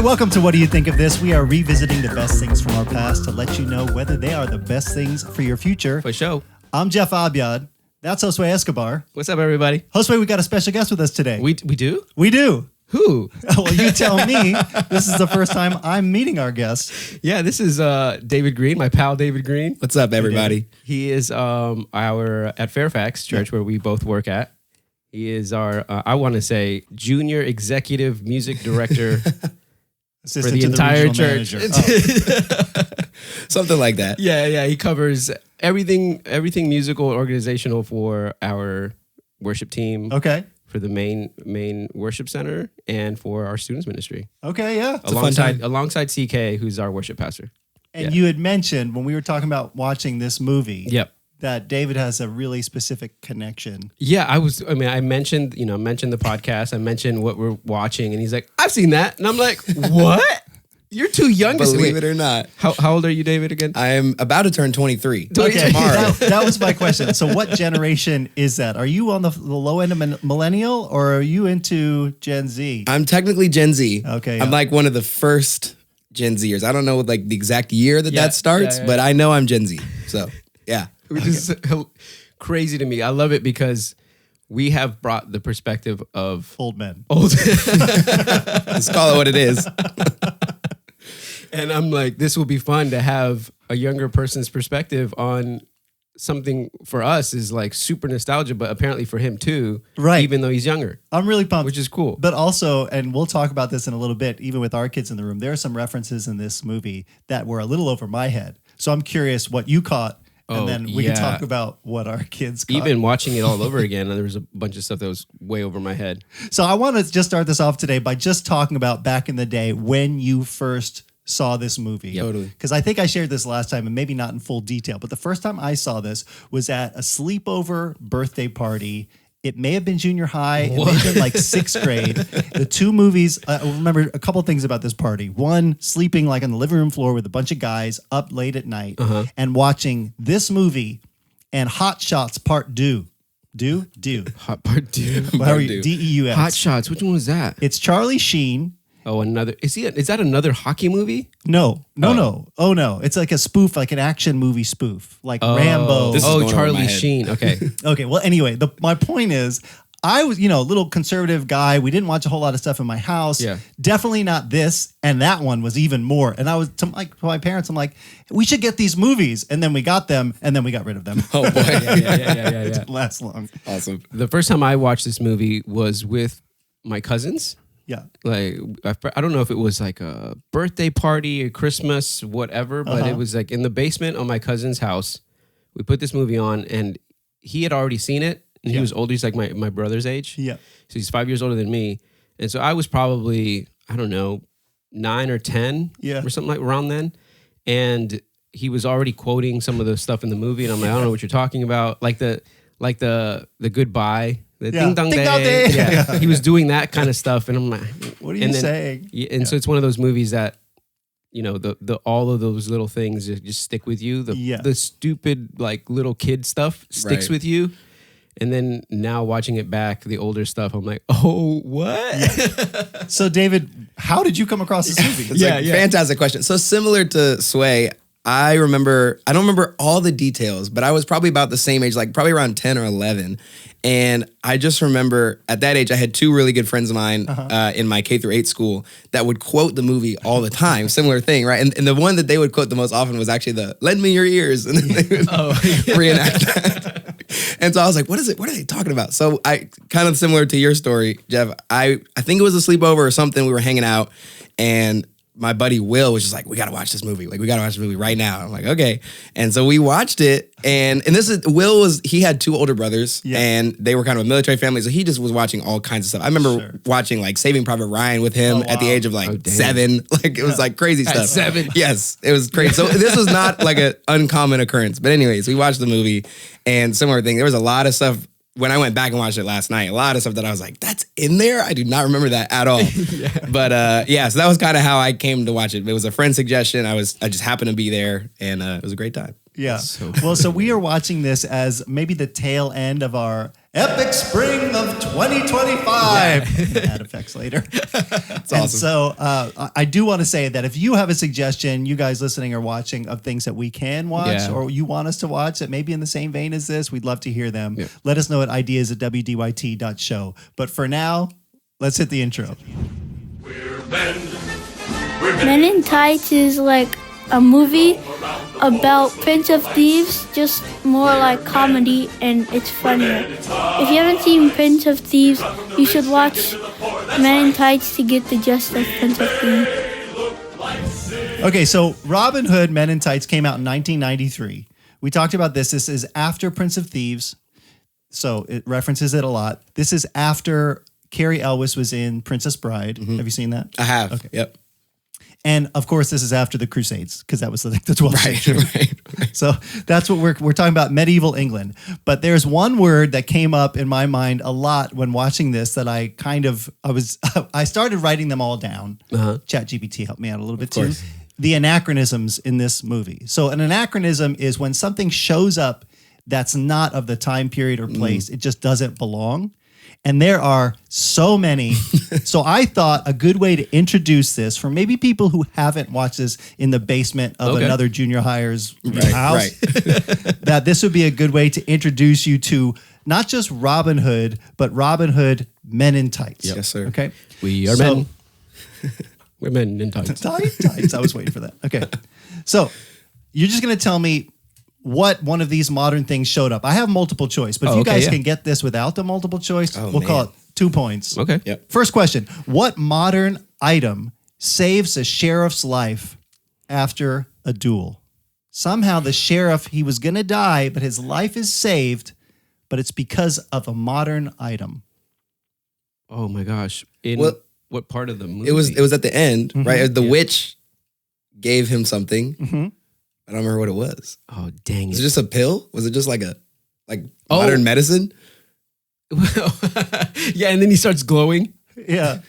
welcome to What Do You Think of This? We are revisiting the best things from our past to let you know whether they are the best things for your future. For sure. I'm Jeff Abiad. That's Josue Escobar. What's up, everybody? Josue, we got a special guest with us today. We do? We do. Who? Well, you tell me. This is the first time I'm meeting our guest. Yeah, this is David Green, my pal David Green. What's up, everybody? He is our at Fairfax Church, where we both work at. He is our, I want to say, junior executive music director for the entire church. Something like that. Yeah. He covers everything musical, organizational for our worship team. Okay. For the main worship center and for our students ministry. Okay, yeah. Alongside CK, who's our worship pastor. And you had mentioned when we were talking about watching this movie. Yep. That David has a really specific connection. Yeah, I mentioned the podcast. I mentioned what we're watching, and he's like, "I've seen that," and I'm like, "What? You're too young to see Believe it or not. How old are you, David? Again? I'm about to turn 23 Okay, tomorrow. that was my question. So, what generation is that? Are you on the low end of millennial, or are you into Gen Z? I'm technically Gen Z. Okay, I'm like one of the first Gen Zers. I don't know like the exact year that starts, but I know I'm Gen Z. So yeah. Which is crazy to me. I love it because we have brought the perspective of Old men. Let's call it what it is. And I'm like, this will be fun to have a younger person's perspective on something for us is like super nostalgia, but apparently for him too, right? Even though he's younger. I'm really pumped. Which is cool. But also, and we'll talk about this in a little bit, even with our kids in the room, there are some references in this movie that were a little over my head. So I'm curious what you caught. And then we can talk about what our kids caught. Even watching it all over again, there was a bunch of stuff that was way over my head. So I want to just start this off today by just talking about back in the day when you first saw this movie. Yep. Totally. Because I think I shared this last time and maybe not in full detail, but the first time I saw this was at a sleepover birthday party. It may have been junior high. It may have been like sixth grade. The two movies, I remember a couple of things about this party. One, sleeping like on the living room floor with a bunch of guys up late at night and watching this movie and Hot Shots Part Deux. Hot Part Deux. D-E-U-S. Hot Shots. Which one was that? It's Charlie Sheen. Oh, another. Is that another hockey movie? No. Oh, no. It's like a spoof, like an action movie spoof, like Rambo. Charlie Sheen. Okay. Okay. Well, anyway, my point is, I was, a little conservative guy. We didn't watch a whole lot of stuff in my house. Yeah. Definitely not this. And that one was even more. And I was to my parents, I'm like, we should get these movies. And then we got them and then we got rid of them. Oh boy. Yeah. It didn't last long. Awesome. The first time I watched this movie was with my cousins. Yeah. Like, I don't know if it was like a birthday party or Christmas, whatever, but it was like in the basement of my cousin's house. We put this movie on and he had already seen it. And he was older. He's like my brother's age. Yeah. So he's 5 years older than me. And so I was probably, I don't know, 9 or 10 or something like around then. And he was already quoting some of the stuff in the movie. And I'm like, I don't know what you're talking about. Like the goodbye. The ding dong day. Yeah. He was doing that kind of stuff, and I'm like, "What are you saying?" So it's one of those movies that, the all of those little things just stick with you. The stupid like little kid stuff sticks with you, and then now watching it back, the older stuff, I'm like, "Oh, what?" Yeah. So David, how did you come across this movie? It's fantastic question. So similar to Sway, I don't remember all the details, but I was probably about the same age, like probably around 10 or 11. And I just remember at that age, I had two really good friends of mine in my K through 8 school that would quote the movie all the time. Similar thing, right? And the one that they would quote the most often was actually the "Lend me your ears," and then they would reenact that. And so I was like, "What is it? What are they talking about?" So I kind of similar to your story, Jeff. I think it was a sleepover or something. We were hanging out, and my buddy Will was just like, "We got to watch this movie. Like, we got to watch this movie right now." I'm like, "Okay." And so we watched it. And he had two older brothers and they were kind of a military family. So he just was watching all kinds of stuff. I remember watching like Saving Private Ryan with him at the age of like 7. Like it was like crazy stuff. At 7. Yes, it was crazy. So this was not like an uncommon occurrence. But anyways, we watched the movie and similar thing. There was a lot of stuff. When I went back and watched it last night, a lot of stuff that I was like, that's in there? I do not remember that at all. But so that was kind of how I came to watch it. It was a friend suggestion. I just happened to be there and it was a great time. Yeah. So we are watching this as maybe the tail end of our Epic Spring of 2025. Add effects later. That's And awesome. so I do want to say that if you have a suggestion, you guys listening or watching, of things that we can watch or you want us to watch that may be in the same vein as this, we'd love to hear them. Yeah. Let us know at ideas@wdyt.show. But for now, let's hit the intro. Men in Tights is like a movie about Prince of Thieves, just more like comedy, and it's funnier. If you haven't seen Prince of Thieves, you should watch Men in Tights to get the gist of Prince of Thieves. Okay, so Robin Hood Men in Tights came out in 1993. We talked about this. This is after Prince of Thieves, so it references it a lot. This is after Cary Elwes was in Princess Bride. Mm-hmm. Have you seen that? I have. Okay. Yep. And of course, this is after the Crusades, because that was the 12th century. Right. So that's what we're talking about, medieval England. But there's one word that came up in my mind a lot when watching this that I started writing them all down. ChatGPT helped me out a little bit too. The anachronisms in this movie. So an anachronism is when something shows up that's not of the time period or place. It just doesn't belong. And there are so many. So I thought a good way to introduce this for maybe people who haven't watched this in the basement of another junior higher's house, that this would be a good way to introduce you to not just Robin Hood, but Robin Hood Men in Tights. Yes, sir. Okay. We are men. We're men in tights. Tights. I was waiting for that. Okay. So you're just going to tell me what one of these modern things showed up. I have multiple choice, but if you guys can get this without the multiple choice, we'll call it 2 points. Okay. Yep. First question. What modern item saves a sheriff's life after a duel? Somehow the sheriff, he was going to die, but his life is saved, but it's because of a modern item. Oh my gosh. What part of the movie? It was at the end, right? The witch gave him something. I don't remember what it was. Oh, dang it. Was it just a pill? Was it just like modern medicine? Yeah, and then he starts glowing. Yeah.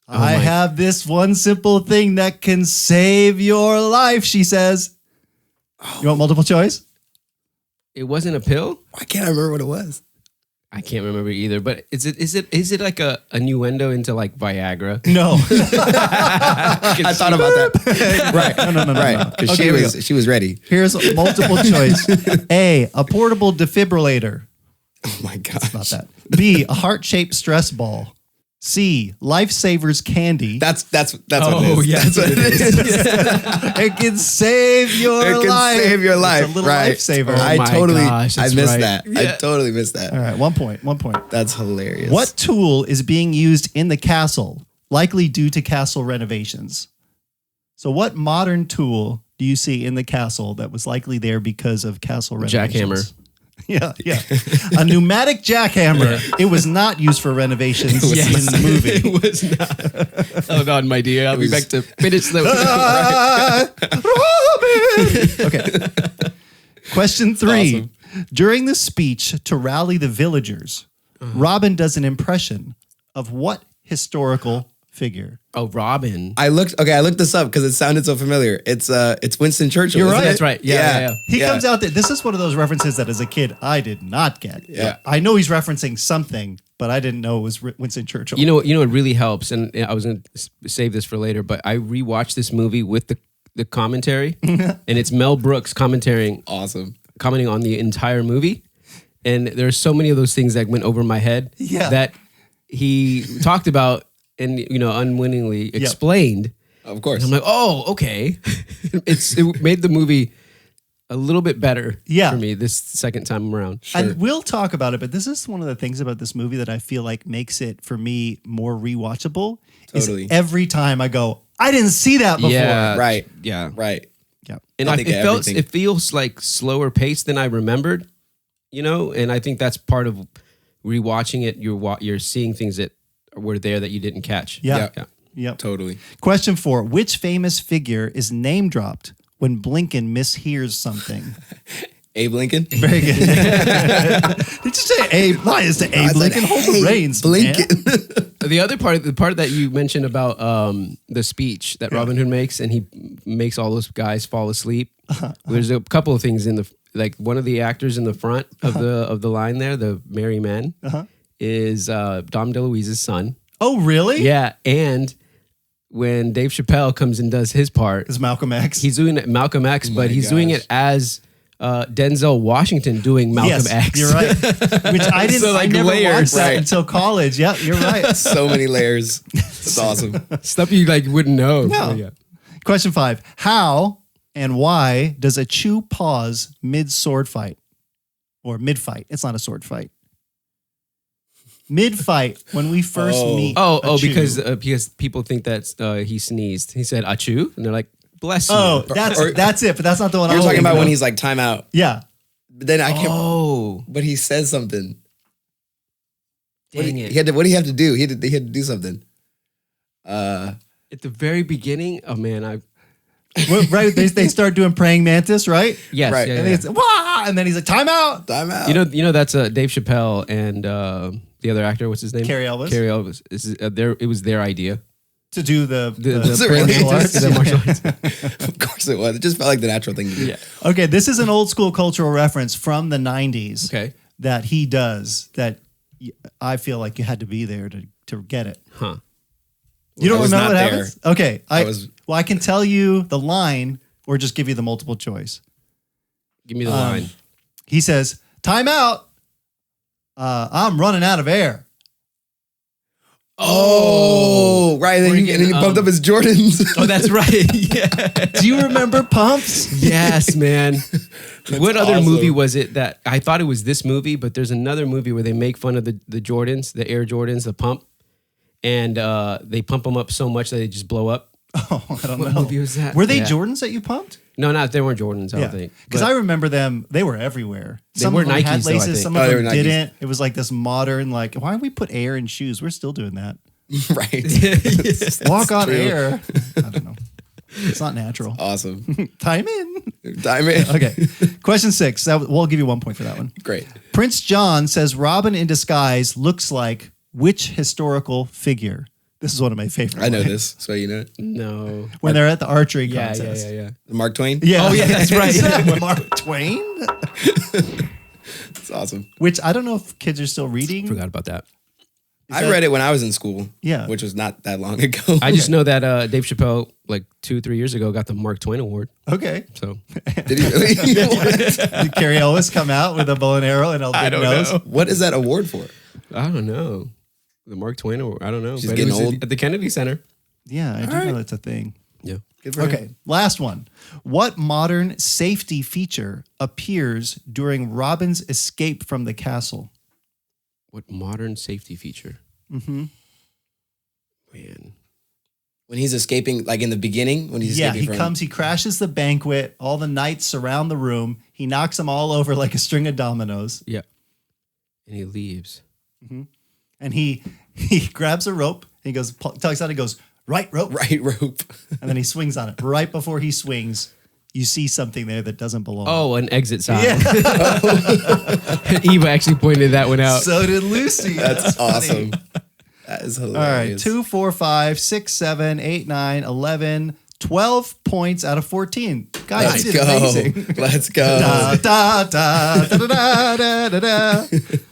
I have this one simple thing that can save your life, she says. You want multiple choice? It wasn't a pill? Why can't I remember what it was? I can't remember either, but is it like a innuendo into like Viagra? No. I thought about that. Right. No. Right. Because she was ready. Here's multiple choice. A portable defibrillator. Oh my God. Not that. B, a heart-shaped stress ball. C, Lifesavers candy. That's what it is. Yeah, That's what it is. It can save your life. It can save your life. It's a little right. lifesaver. Oh I missed that. Yeah. I totally missed that. All right, 1 point. 1 point. That's hilarious. What tool is being used in the castle, likely due to castle renovations? So what modern tool do you see in the castle that was likely there because of castle renovations? Jackhammer. Yeah. A pneumatic jackhammer. It was not used for renovations in the movie. It was not. Hold on, my dear. I'll be back to finish the... Robin! Okay. Question 3. Awesome. During the speech to rally the villagers, Robin does an impression of what historical figure? Oh, Robin. I looked this up because it sounded so familiar. It's Winston Churchill. You're right. That's right. Yeah. He comes out that this is one of those references that as a kid I did not get. Yeah. I know he's referencing something, but I didn't know it was Winston Churchill. You know, it really helps, and I was going to save this for later, but I rewatched this movie with the commentary, and it's Mel Brooks commenting on the entire movie, and there's so many of those things that went over my head that he talked about and unwittingly explained. Of course. And I'm like, oh, okay. It made the movie a little bit better for me this second time around. Sure. And we'll talk about it, but this is one of the things about this movie that I feel like makes it, for me, more rewatchable. Totally. Is every time I go, I didn't see that before. Yeah. Right. Yeah. Right. Yeah. And it feels like slower paced than I remembered, and I think that's part of rewatching it. You're seeing things that were there that you didn't catch. Yeah. Yep. Totally. Question 4. Which famous figure is name dropped when Blinken mishears something? Abe Lincoln? Very good. Did you say Abe? Why is it Abe Lincoln? Hold the reins, Blinken. The part that you mentioned about the speech that Robin Hood makes, and he makes all those guys fall asleep. There's a couple of things in like one of the actors in the front of the line there, the Merry Men, is Dom DeLuise's son. Oh, really? Yeah, and when Dave Chappelle comes and does his part, Is Malcolm X? he's doing it Malcolm X, but he's doing it as Denzel Washington doing Malcolm X. You're right. Which I didn't. So, like, I never layers. watched that Right. until college. Yeah, you're right. So many layers. It's awesome. Stuff you like wouldn't know. No. So, yeah. Question 5: How and why does a chew pause mid sword fight or mid fight? It's not a sword fight. Mid fight when we first meet. Oh, Chew. because people think that he sneezed. He said "achoo," and they're like, "Bless you." Oh, that's it. But that's not the one. You're I was talking about thinking when of. he's like time out. Yeah. But then I can't. Oh, But he says something. dang it! What do you have to do? He had to do something. At the very beginning, oh man, Right. They start doing praying mantis, right? yes, Right. yeah, And yeah. it's wah, and then he's like time out. Time out. You know that's Dave Chappelle and the other actor. What's his name? Cary Elwes. Cary Elwes. It was their idea. To do the Was it really? martial arts. The martial arts. Of course it was. It just felt like the natural thing to do. Yeah. Okay, this is an old school cultural reference from the 90s. Okay. That he does that I feel like you had to be there to get it. Huh. You don't I was remember not what there. happens? Okay. I can tell you the line or just give you the multiple choice. Give me the line. He says, time out. I'm running out of air. Oh, right. And then he bumped up his Jordans. Oh, that's right. Yeah. Do you remember Pumps? Yes, man. What other awesome. movie was it that I thought it was this movie, but there's another movie where they make fun of the Jordans, the Air Jordans, the pump, and they pump them up so much that they just blow up. Oh, I don't What know. movie was that? Were they Yeah. Jordans that you pumped? No, they weren't Jordans, I don't think. Because But I remember them, they were everywhere. They Some were of them had Nikes, though, I laces, think. some Oh, of they them were Nikes. didn't. It was like this modern, like, why don't we put air in shoes? We're still doing that. Right. Walk on true. air. I don't know. It's not natural. Awesome. Time in. Time in. Okay. Question 6. We'll give you 1 point for that one. Great. Prince John says Robin in disguise looks like which historical figure? This is one of my favorite. I know lines. this, so you know it. No. When they're at the archery Yeah, contest. yeah. Mark Twain? Yeah. Oh, yeah, that's right. Is that Mark Twain? It's awesome. Which I don't know if kids are still reading. Forgot about that. I read it when I was in school. Yeah. Which was not that long ago. I just know that Dave Chappelle, like 2-3 years ago, got the Mark Twain Award. Okay. So Did he really? Did Cary Elwes come out with a bow and arrow and a big nose? What is that award for? I don't know. The Mark Twain Award. I don't know. She's But it getting was old. at the Kennedy Center. Yeah, I do know that's a thing. Yeah. Good for him. Okay, last one. What modern safety feature appears during Robin's escape from the castle? What modern safety feature? Mm-hmm. Man. When he's escaping, like in the beginning, when he's Yeah, escaping he from... comes, he crashes the banquet. All the knights surround the room. He knocks them all over like a string of dominoes. Yeah. And he leaves. And he grabs a rope. He goes, tugs out. He goes, right rope. Right rope. And then he swings on it. Right before he swings, you see something there that doesn't belong. Oh, an exit sign. yeah. Eva actually pointed that one out. So did Lucy. That's funny. awesome. That is All right. hilarious. 2, 4, 5, 6, 7, 8, 9, 11, 12 points out of 14. Guys, Let's you did go. amazing. Let's go. Da, da, da, da, da, da, da, da.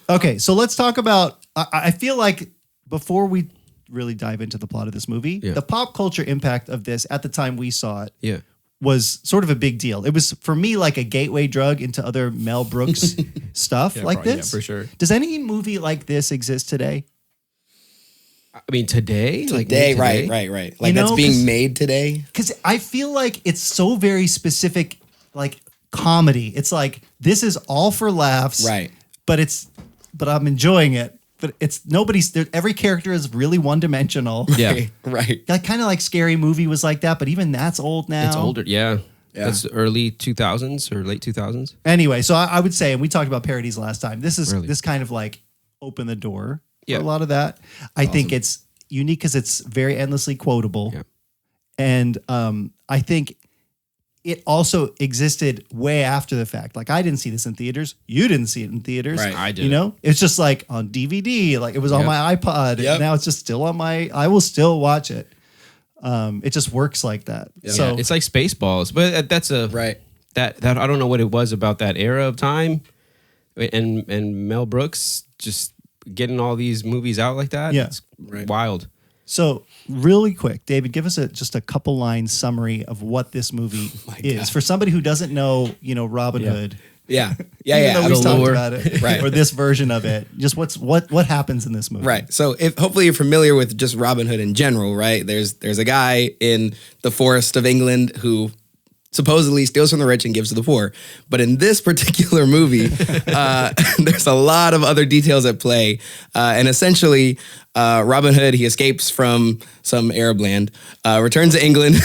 Okay, so let's talk about. I feel like before we really dive into the plot of this movie, Yeah. the pop culture impact of this at the time we saw it Yeah. was sort of a big deal. It was for me like a gateway drug into other Mel Brooks stuff like Yeah, this. for sure. Does any movie like this exist today? I mean, today? Like Today, today? right. Like You know, that's being 'cause- made today. Because I feel like it's so very specific, like comedy. It's like this is all for laughs, Right. But I'm enjoying it. But it's nobody's. Every character is really one dimensional. Yeah. Right. Like kind of like Scary Movie was like that, but even that's old now. It's older. Yeah. Yeah. That's the early 2000s or late 2000s. Anyway, so I would say, and we talked about parodies last time. This Really? kind of like opened the door Yeah. for a lot of that. I think it's unique because it's very endlessly quotable. Yeah. And I think it also existed way after the fact. Like I didn't see this in theaters. You didn't see it in theaters. Right. I did. You know, it's just like on DVD. Like it was on Yep. my iPod. Yep. And now it's just still on my. I will still watch it. It just works like that. Yeah. So It's like Spaceballs, but that's a Right. that I don't know what it was about that era of time, and Mel Brooks just getting all these movies out like that. Yeah. It's wild. So really quick, David, give us just a couple line summary of what this movie is for somebody who doesn't know, Robin Hood. Yeah. Even though we talked lore. about it, Right. or this version of it. Just what happens in this movie? Right. So if hopefully you're familiar with just Robin Hood in general, right? There's a guy in the forest of England who supposedly steals from the rich and gives to the poor. But in this particular movie, there's a lot of other details at play. And essentially, Robin Hood, he escapes from some Arab land, returns to England.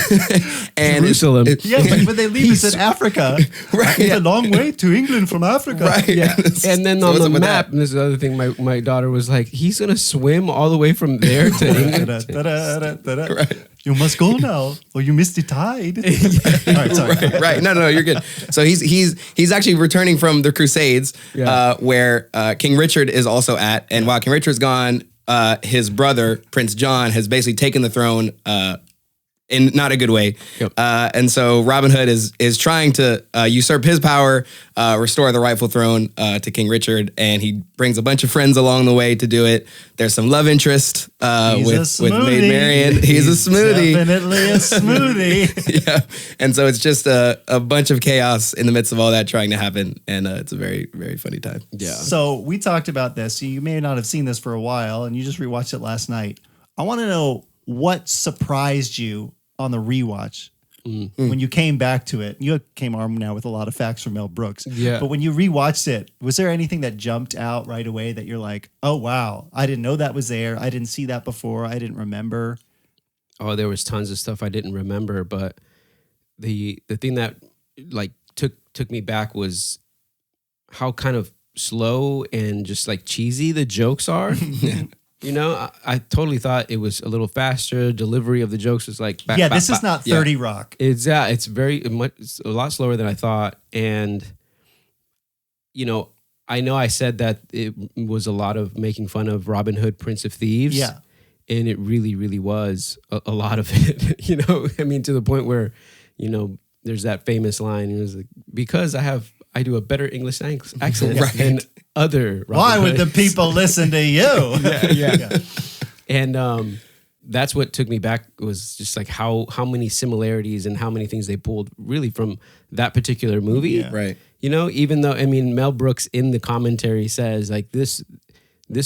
And Jerusalem. But they leave us in Africa. Right. It's a long way to England from Africa. Right. Yeah. And then So on what's the up with map, that? and this is the other thing, my daughter was like, he's going to swim all the way from there to England. Right. You must go now, or you miss the tide. All right, sorry. Right. No, you're good. So he's actually returning from the Crusades, where King Richard is also at. And while King Richard's gone, his brother, Prince John, has basically taken the throne in not a good way. Yep. And so Robin Hood is trying to usurp his power, restore the rightful throne to King Richard, and he brings a bunch of friends along the way to do it. There's some love interest with Maid Marian. He's a smoothie. Definitely a smoothie. Yeah. And so it's just a bunch of chaos in the midst of all that trying to happen. And it's a very, very funny time. Yeah. So we talked about this. You may not have seen this for a while, and you just rewatched it last night. I want to know what surprised you on the rewatch when you came back to it. You came armed now with a lot of facts from Mel Brooks. Yeah. But when you rewatched it, was there anything that jumped out right away that you're like, oh, wow, I didn't know that was there. I didn't see that before. I didn't remember. Oh, there was tons of stuff I didn't remember, but the thing that like took me back was how kind of slow and just like cheesy the jokes are. I totally thought it was a little faster. Delivery of the jokes was like, This is not 30 Rock. It's it's a lot slower than I thought. And, I know I said that it was a lot of making fun of Robin Hood, Prince of Thieves. Yeah. And it really, really was a lot of it, to the point where, there's that famous line. It was like, because I do a better English accent than other Robin Why would Hood. the people listen to you? Yeah. And that's what took me back was just like how many similarities and how many things they pulled really from that particular movie. Yeah. Right. Even though, Mel Brooks in the commentary says like this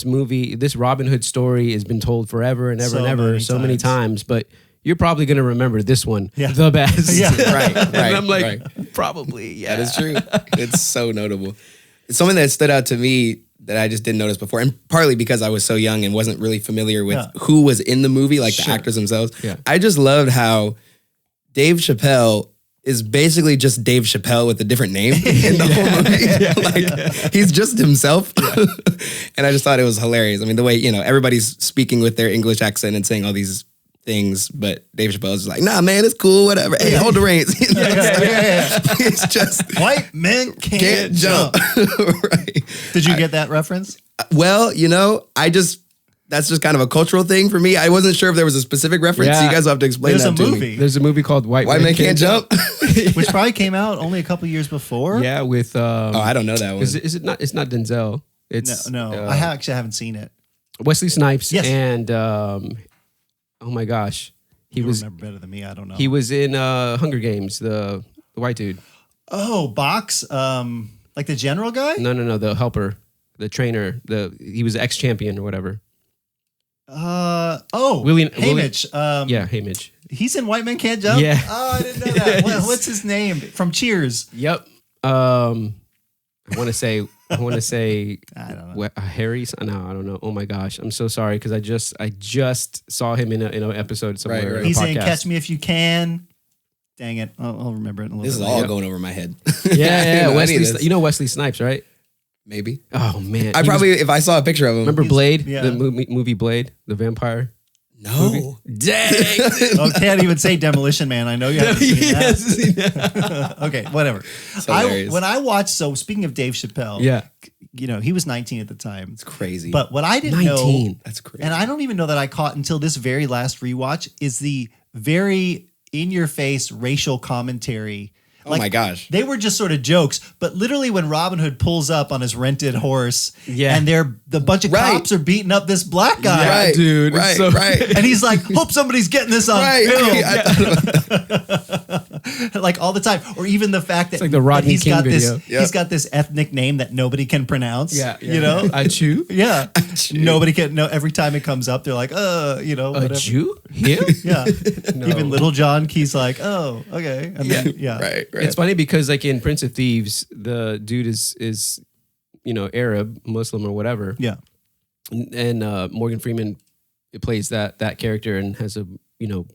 movie, this Robin Hood story has been told forever and ever and ever, so many times, but you're probably going to remember this one the best. Yeah. Right. And I'm like, probably, yeah. That is true. It's so notable. It's something that stood out to me that I just didn't notice before, and partly because I was so young and wasn't really familiar with who was in the movie, like the actors themselves. Yeah. I just loved how Dave Chappelle is basically just Dave Chappelle with a different name in the whole movie. He's just himself. And I just thought it was hilarious. The way, everybody's speaking with their English accent and saying all these things, but Dave Chappelle's like, nah, man, it's cool, whatever. Hey, hold the reins. It's just white men can't jump. Right. Did you get that reference? Well, that's just kind of a cultural thing for me. I wasn't sure if there was a specific reference. Yeah. So you guys will have to explain There's that a to movie. me. There's a movie called White Men Can't Jump. Which probably came out only a couple years before. Yeah, with I don't know that one. Is it not? It's not Denzel. It's No. I haven't seen it. Wesley Snipes. Yes. And oh my gosh, You remember better than me. I don't know. He was in Hunger Games. The white dude. Oh, Box. Like the general guy? No. The helper, the trainer. He was ex-champion or whatever. Haymitch. Haymitch. He's in White Men Can't Jump? Yeah. Oh, I didn't know that. What's his name? From Cheers. Yep. I want to say I don't know. Harry. No, I don't know. Oh my gosh, I'm so sorry because I just saw him in an episode somewhere. Right. In a He's podcast. in Catch Me If You Can. Dang it. I'll remember it in a little This bit. is all going over my head. Yeah. Wesley, You know Wesley Snipes, right? maybe. Oh man, If I saw a picture of him. remember Blade, yeah. the movie Blade, the vampire. No. Dang. Oh, can't even say Demolition Man. I know you haven't seen that. Okay, whatever. When I watched, speaking of Dave Chappelle, he was 19 at the time. It's crazy. But what I didn't know, that's crazy. and I don't even know that I caught until this very last rewatch, is the very in-your-face racial commentary. Oh my gosh. They were just sort of jokes, but literally when Robin Hood pulls up on his rented horse and the bunch of cops are beating up this black guy. Right, dude. Right, so, right. And he's like, hope somebody's getting this on film. Like all the time. Or even the fact that like the Rodney he's King got video. he's got this ethnic name that nobody can pronounce. You know? A Jew? Yeah. Nobody can know. Every time it comes up, they're like, you know, whatever. A Jew? Him? Yeah. Even Little John Key's like, oh, okay. And then, Right. It's funny because like in Prince of Thieves, the dude is you know, Arab, Muslim or whatever. Yeah. And Morgan Freeman plays that character and has a, you know,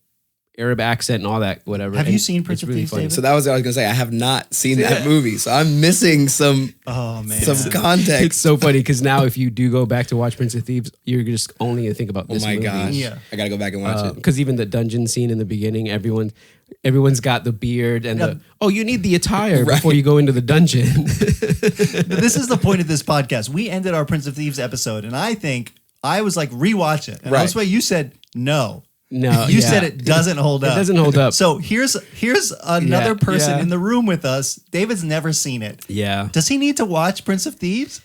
Arab accent and all that, whatever. Have and you seen Prince of really Thieves, funny. David? So that was what I was gonna say. I have not seen that movie, so I'm missing some context. It's so funny because now if you do go back to watch Prince of Thieves, you're just only to think about this movie. Gosh. Yeah. I gotta go back and watch it. Because even the dungeon scene in the beginning, everyone's got the beard and you need the attire before you go into the dungeon. This is the point of this podcast. We ended our Prince of Thieves episode, and I think I was like, rewatch it. And that's why you said no. No, you said it doesn't hold up. It doesn't hold up. So here's another person in the room with us. David's never seen it. Yeah. Does he need to watch Prince of Thieves?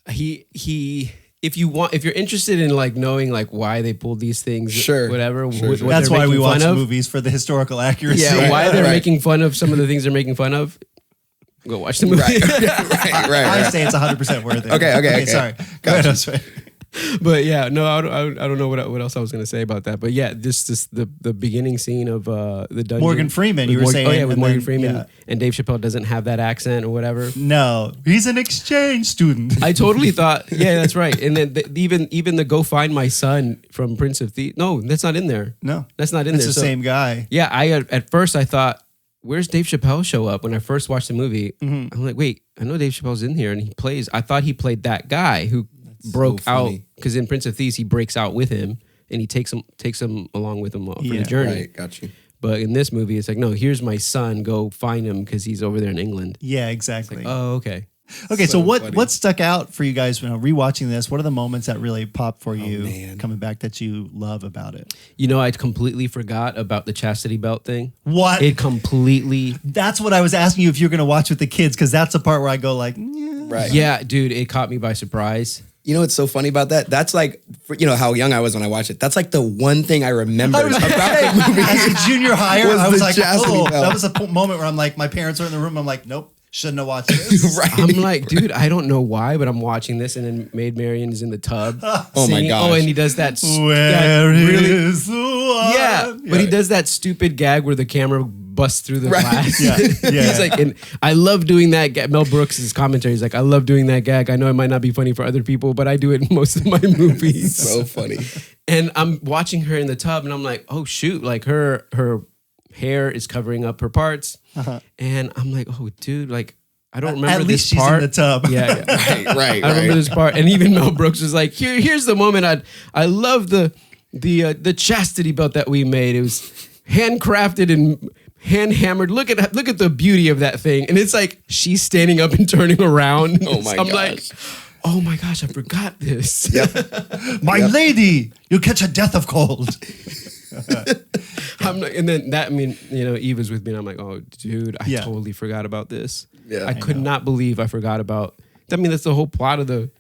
He if you're interested in like knowing like why they pulled these things, whatever. What That's why we watch movies movies, for the historical accuracy. Yeah, why they're making fun of some of the things they're making fun of. Go watch the movie. Right. I say it's 100% worth it. Okay. Sorry. Go ahead, Josue. But yeah, no, I don't know what else I was going to say about that. But yeah, this the beginning scene of the dungeon. Morgan Freeman, you were saying. Oh yeah, with Morgan Freeman. And Dave Chappelle doesn't have that accent or whatever. No, he's an exchange student. I totally thought, that's right. And then even the Go Find My Son from Prince of Thieves. No, that's not in there. No. That's not in there. It's the same guy. Yeah, at first I thought, where's Dave Chappelle show up? When I first watched the movie, I'm like, wait, I know Dave Chappelle's in here and he plays. I thought he played that guy who broke out, because in Prince of Thieves he breaks out with him and he takes him along with him for the journey. Right, got you. But in this movie, it's like, no, here's my son. Go find him because he's over there in England. Yeah, exactly. Like, oh, okay. Okay, so what stuck out for you guys when rewatching this? What are the moments that really popped for you coming back that you love about it? You know, I completely forgot about the chastity belt thing. What? It completely... That's what I was asking you if you're going to watch with the kids, because that's the part where I go like, Right. Yeah, dude, it caught me by surprise. You know what's so funny about that? That's like, you know how young I was when I watched it. That's like the one thing I remember about the movie. As a junior hire, I was like, chastity belt. that was a moment where I'm like, my parents are in the room. I'm like, nope, shouldn't have watched this. Right. I'm like, dude, I don't know why, but I'm watching this, and then Maid Marian is in the tub. Oh my singing. gosh. Oh, and he does that. Where is the one? Yeah, but he does that stupid gag where the camera busts through the glass. Yeah. He's like, and I love doing that. Mel Brooks' commentary is like, I love doing that gag. I know it might not be funny for other people, but I do it in most of my movies. So funny. And I'm watching her in the tub, and I'm like, oh shoot, like her hair is covering up her parts, and I'm like, oh dude, like I don't remember At this least part. She's in the tub. Yeah. Right. I remember this part, and even Mel Brooks was like, here's the moment I love the chastity belt that we made. It was handcrafted and hand hammered. Look at the beauty of that thing, and it's like she's standing up and turning around. Oh my I'm gosh. like, oh my gosh, I forgot this. Yep. My lady, you catch a death of cold. I'm like, and then that, I mean, you know, Eve was with me, and I'm like, oh, dude, I totally forgot about this. Yeah, I could not believe I forgot about. I mean, that's the whole plot of the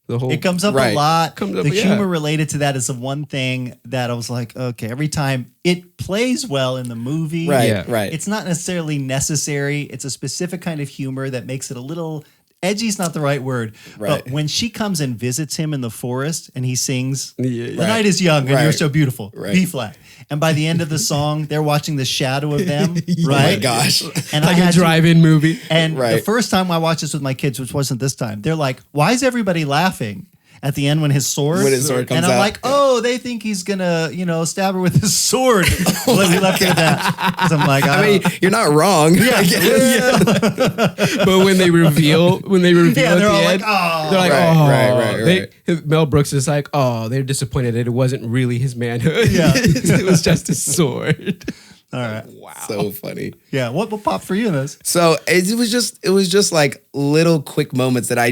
whole. It comes up a lot. Comes up, the humor related to that is the one thing that I was like, okay, every time it plays well in the movie. Right. Yeah. Right. It's not necessarily necessary. It's a specific kind of humor that makes it a little edgy is not the right word. Right. But when she comes and visits him in the forest and he sings, The Right. night is young and Right. you're so beautiful. Right. B flat. And by the end of the song, they're watching the shadow of them. Right. Oh my gosh. And like I a had drive-in movie. And the Right. first time I watched this with my kids, which wasn't this time, they're like, why is everybody laughing? At the end when his sword comes and I'm out. like, oh, they think he's gonna, stab her with his sword. We left it at that. 'Cause I'm like, I mean, you're not wrong. yeah. But when they reveal at they're the all end, like, oh. they're like, Right. Mel Brooks is like, oh, they're disappointed that it wasn't really his manhood. Yeah. It was just his sword. All right. Wow. So funny. Yeah. What popped for you in this? So it was just like little quick moments that I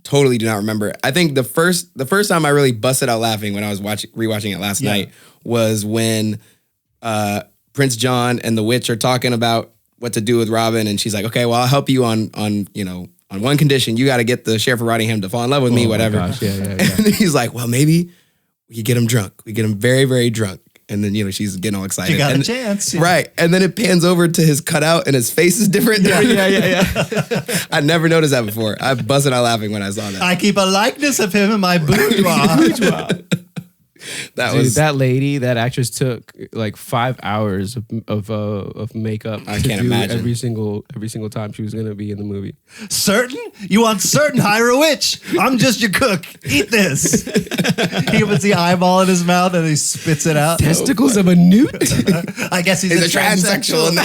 totally do not remember. I think the first time I really busted out laughing when I was rewatching it last night was when Prince John and the witch are talking about what to do with Robin, and she's like, okay, well, I'll help you on one condition. You got to get the sheriff of Rottingham to fall in love with me, whatever. Gosh, yeah. And he's like, well, maybe we could get him drunk. We get him very, very drunk. And then, she's getting all excited. She got a chance. Yeah. Right. And then it pans over to his cutout and his face is different. Yeah. I never noticed that before. I busted out laughing when I saw that. I keep a likeness of him in my boudoir. That lady, that actress took like 5 hours of makeup. I can't imagine. every single time she was going to be in the movie. Certain? You want certain? Hire a witch. I'm just your cook. Eat this. He puts the eyeball in his mouth and he spits it out. Testicles of a newt? I guess he's a transsexual now.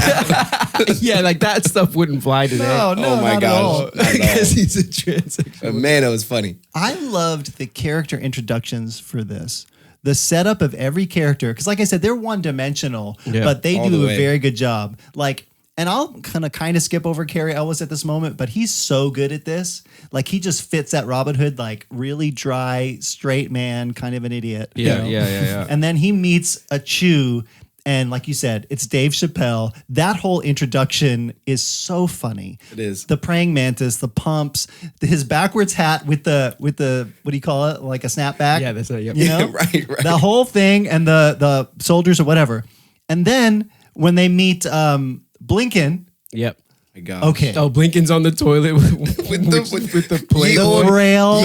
Yeah, like that stuff wouldn't fly today. No, Oh my not at all. gosh. I guess he's a transsexual. Man, it was funny. I loved the character introductions for this. The setup of every character, because like I said, they're one-dimensional, but they do a very good job. Like, and I'll kind of skip over Cary Elwes at this moment, but he's so good at this. Like, he just fits that Robin Hood, like, really dry, straight man, kind of an idiot. Yeah. And then he meets a Chew, and like you said, it's Dave Chappelle. That whole introduction is so funny. It is. The praying mantis, the pumps, his backwards hat with the what do you call it? Like a snapback? Yeah, that's it. Yep. You know? Right. The whole thing and the soldiers or whatever. And then when they meet Blinken. Yep. My gosh. Okay. Oh, Blinken's on the toilet with the Playboy. The Braille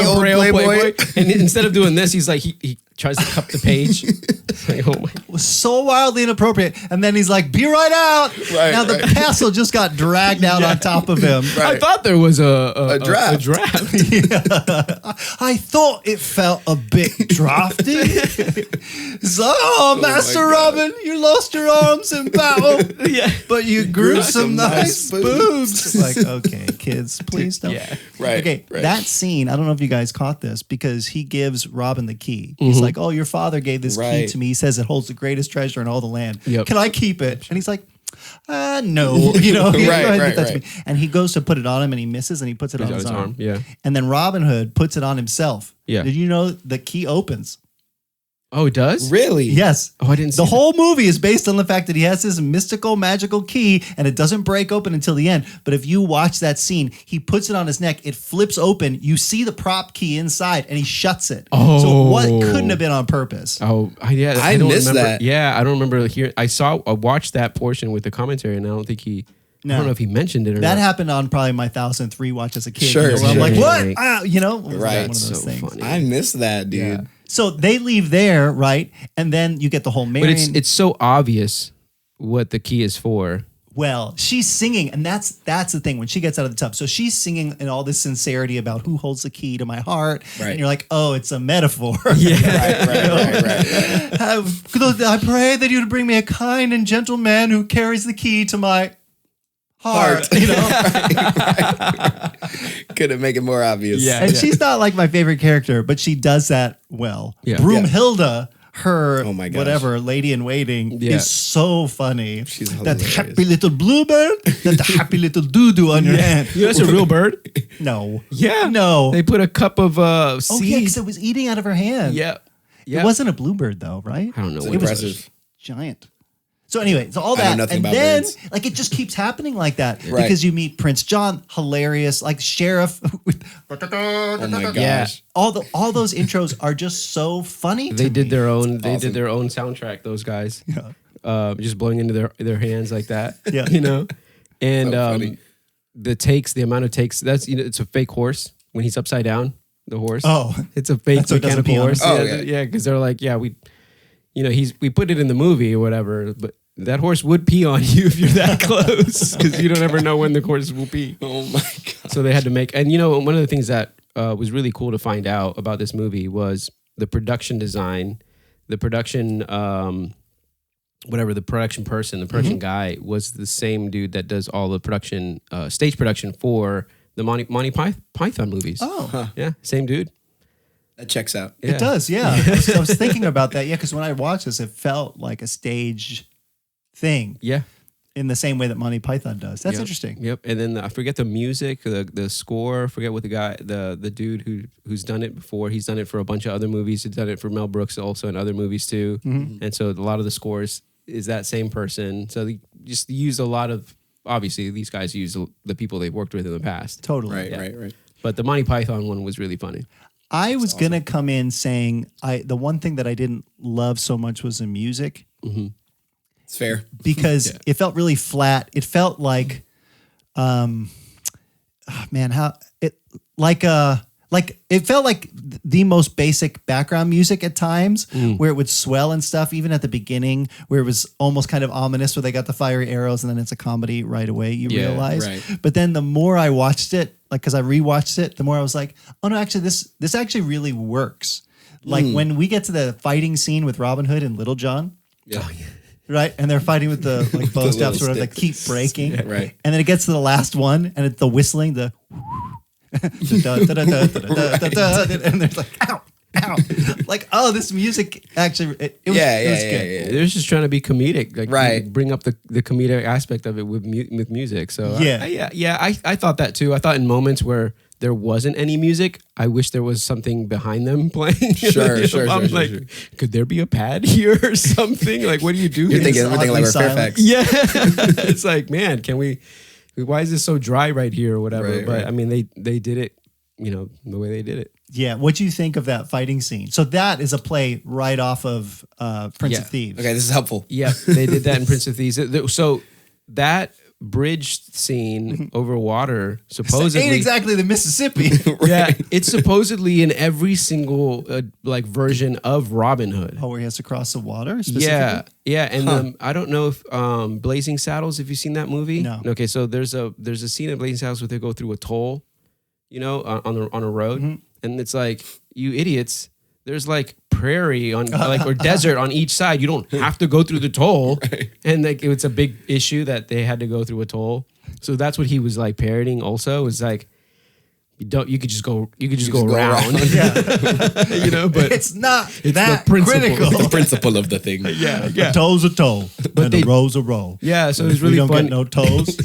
Playboy. And instead of doing this, he's like, he tries to cup the page. Like, oh my. Was so wildly inappropriate. And then he's like, be right out. Right, now the right. castle just got dragged out on top of him. Right. I thought there was a draft. A draft. I thought it felt a bit drafty. Master God. Robin, you lost your arms in battle, Yeah. but you grew some nice boobs. boobs. Like, okay, kids, please don't. Yeah. Right. Okay, right. that scene, I don't know if you guys caught this, because he gives Robin the key. He's like, oh, your father gave this key Right. to me. He says it holds the greatest treasure in all the land. Yep. Can I keep it? And he's like, no. You know, go ahead and give that to me. And he goes to put it on him and he misses and he puts it on his arm. Yeah. And then Robin Hood puts it on himself. Yeah. Did you know the key opens? Oh, it does? Really? Yes. Oh, I didn't see The that. whole movie is based on the fact that he has this mystical, magical key and it doesn't break open until the end. But if you watch that scene, he puts it on his neck, it flips open, you see the prop key inside and he shuts it. Oh. So what couldn't have been on purpose? Oh, I don't missed remember. that. Yeah, I don't remember here. I watched that portion with the commentary, and I don't think I don't know if he mentioned it or That not. happened on probably my 1000th rewatch as a kid. Sure, you know, where I'm sure. like, what? Right. Right. One of those So things. funny. I missed that, dude. Yeah. So they leave there, right? And then you get the whole But Marian. it's so obvious what the key is for. Well, she's singing, and that's the thing when she gets out of the tub. So she's singing in all this sincerity about who holds the key to my heart, Right. and you're like, oh, it's a metaphor. Yeah. Right. I pray that you'd bring me a kind and gentle man who carries the key to my heart. You know, Couldn't make it more obvious. Yeah. and she's not like my favorite character, but she does that well. Yeah. Broomhilda. Her Oh my gosh. whatever lady in waiting Yeah. is so funny. She's that hilarious. happy little bluebird, that happy little doo-doo on your hand. You know, that's a real bird. No. Yeah. No. They put a cup of Oh, seed. yeah, because it was eating out of her hand. Yeah. It wasn't a bluebird, though, right? I don't know. It's What it was. impressive. Giant. So anyway, so all I know that, nothing and about then birds. like it just keeps happening like that Right. because you meet Prince John, hilarious, like sheriff. Oh my gosh. Yeah. all those intros are just so funny. They to did me. their own. They awesome. did their own soundtrack. Those guys. Yeah. Just blowing into their hands like that. Yeah. You know, and So funny. the amount of takes. That's it's a fake horse when he's upside down. The horse. Oh. It's a fake So it doesn't mechanical pee on horse. him. Oh, yeah, yeah. yeah, because they're like, yeah, we put it in the movie or whatever, but that horse would pee on you if you're that close because you don't ever know when the horse will pee. Oh my god. So they had to make, and one of the things that was really cool to find out about this movie was the production design, the production, the production person, the production guy was the same dude that does all the production, stage production for the Monty Python movies. Oh, Yeah, same dude. That checks out. Yeah. it does. Yeah, I was thinking about that. Yeah, because when I watched this, it felt like a stage thing Yeah. in the same way that Monty Python does. That's Yep. interesting. Yep. And then I forget the music, the score. I forget what the dude who's done it before. He's done it for a bunch of other movies. He's done it for Mel Brooks also in other movies too. And so a lot of the scores is that same person. So they just used a lot of obviously these guys use the people they've worked with in the past. Totally. Right. But the Monty Python one was really funny. I was going to come in saying the one thing that I didn't love so much was the music. Mm-hmm. It's fair. Because it felt really flat. It felt like, it felt like the most basic background music at times where it would swell and stuff, even at the beginning where it was almost kind of ominous where they got the fiery arrows and then it's a comedy right away, you realize. Right. But then the more I watched it, like, cause I rewatched it, the more I was like, oh no, actually this actually really works. Like when we get to the fighting scene with Robin Hood and Little John. Yeah. Right, and they're fighting with the like bow staffs or whatever that keep breaking. Yeah, right. And then it gets to the last one, and it's the whistling, and they're like, ow, ow. Like, oh, this music actually, it was good. Yeah. They're just trying to be comedic, like Right. bring up the comedic aspect of it with music. So Yeah. I thought that too. I thought in moments where there wasn't any music, I wish there was something behind them playing. Sure. I'm like, could there be a pad here or something? Like, what do you do? You're thinking It's everything like we're silent. Fairfax. Yeah, it's like, man, can we? Why is this so dry right here or whatever? Right, but right. I mean, they did it, the way they did it. Yeah, what do you think of that fighting scene? So that is a play right off of Prince of Thieves. Okay, this is helpful. Yeah, they did that in Prince of Thieves. So that bridge scene over water supposedly Ain't exactly the Mississippi. yeah, it's supposedly in every single like version of Robin Hood. Oh, where he has to cross the water specifically? Yeah, and I don't know if Blazing Saddles. Have you seen that movie? No. Okay, so there's a scene in Blazing Saddles where they go through a toll, on a road, and it's like, you idiots. There's like prairie on or desert on each side. You don't have to go through the toll, and like it's a big issue that they had to go through a toll. So that's what he was like parodying. Also, is like you could just go around. But It's not it's that the principle. critical. The principle of the thing. A toe's a toe, and a roll's a roll. Yeah, so If it's we really don't fun. get no toes,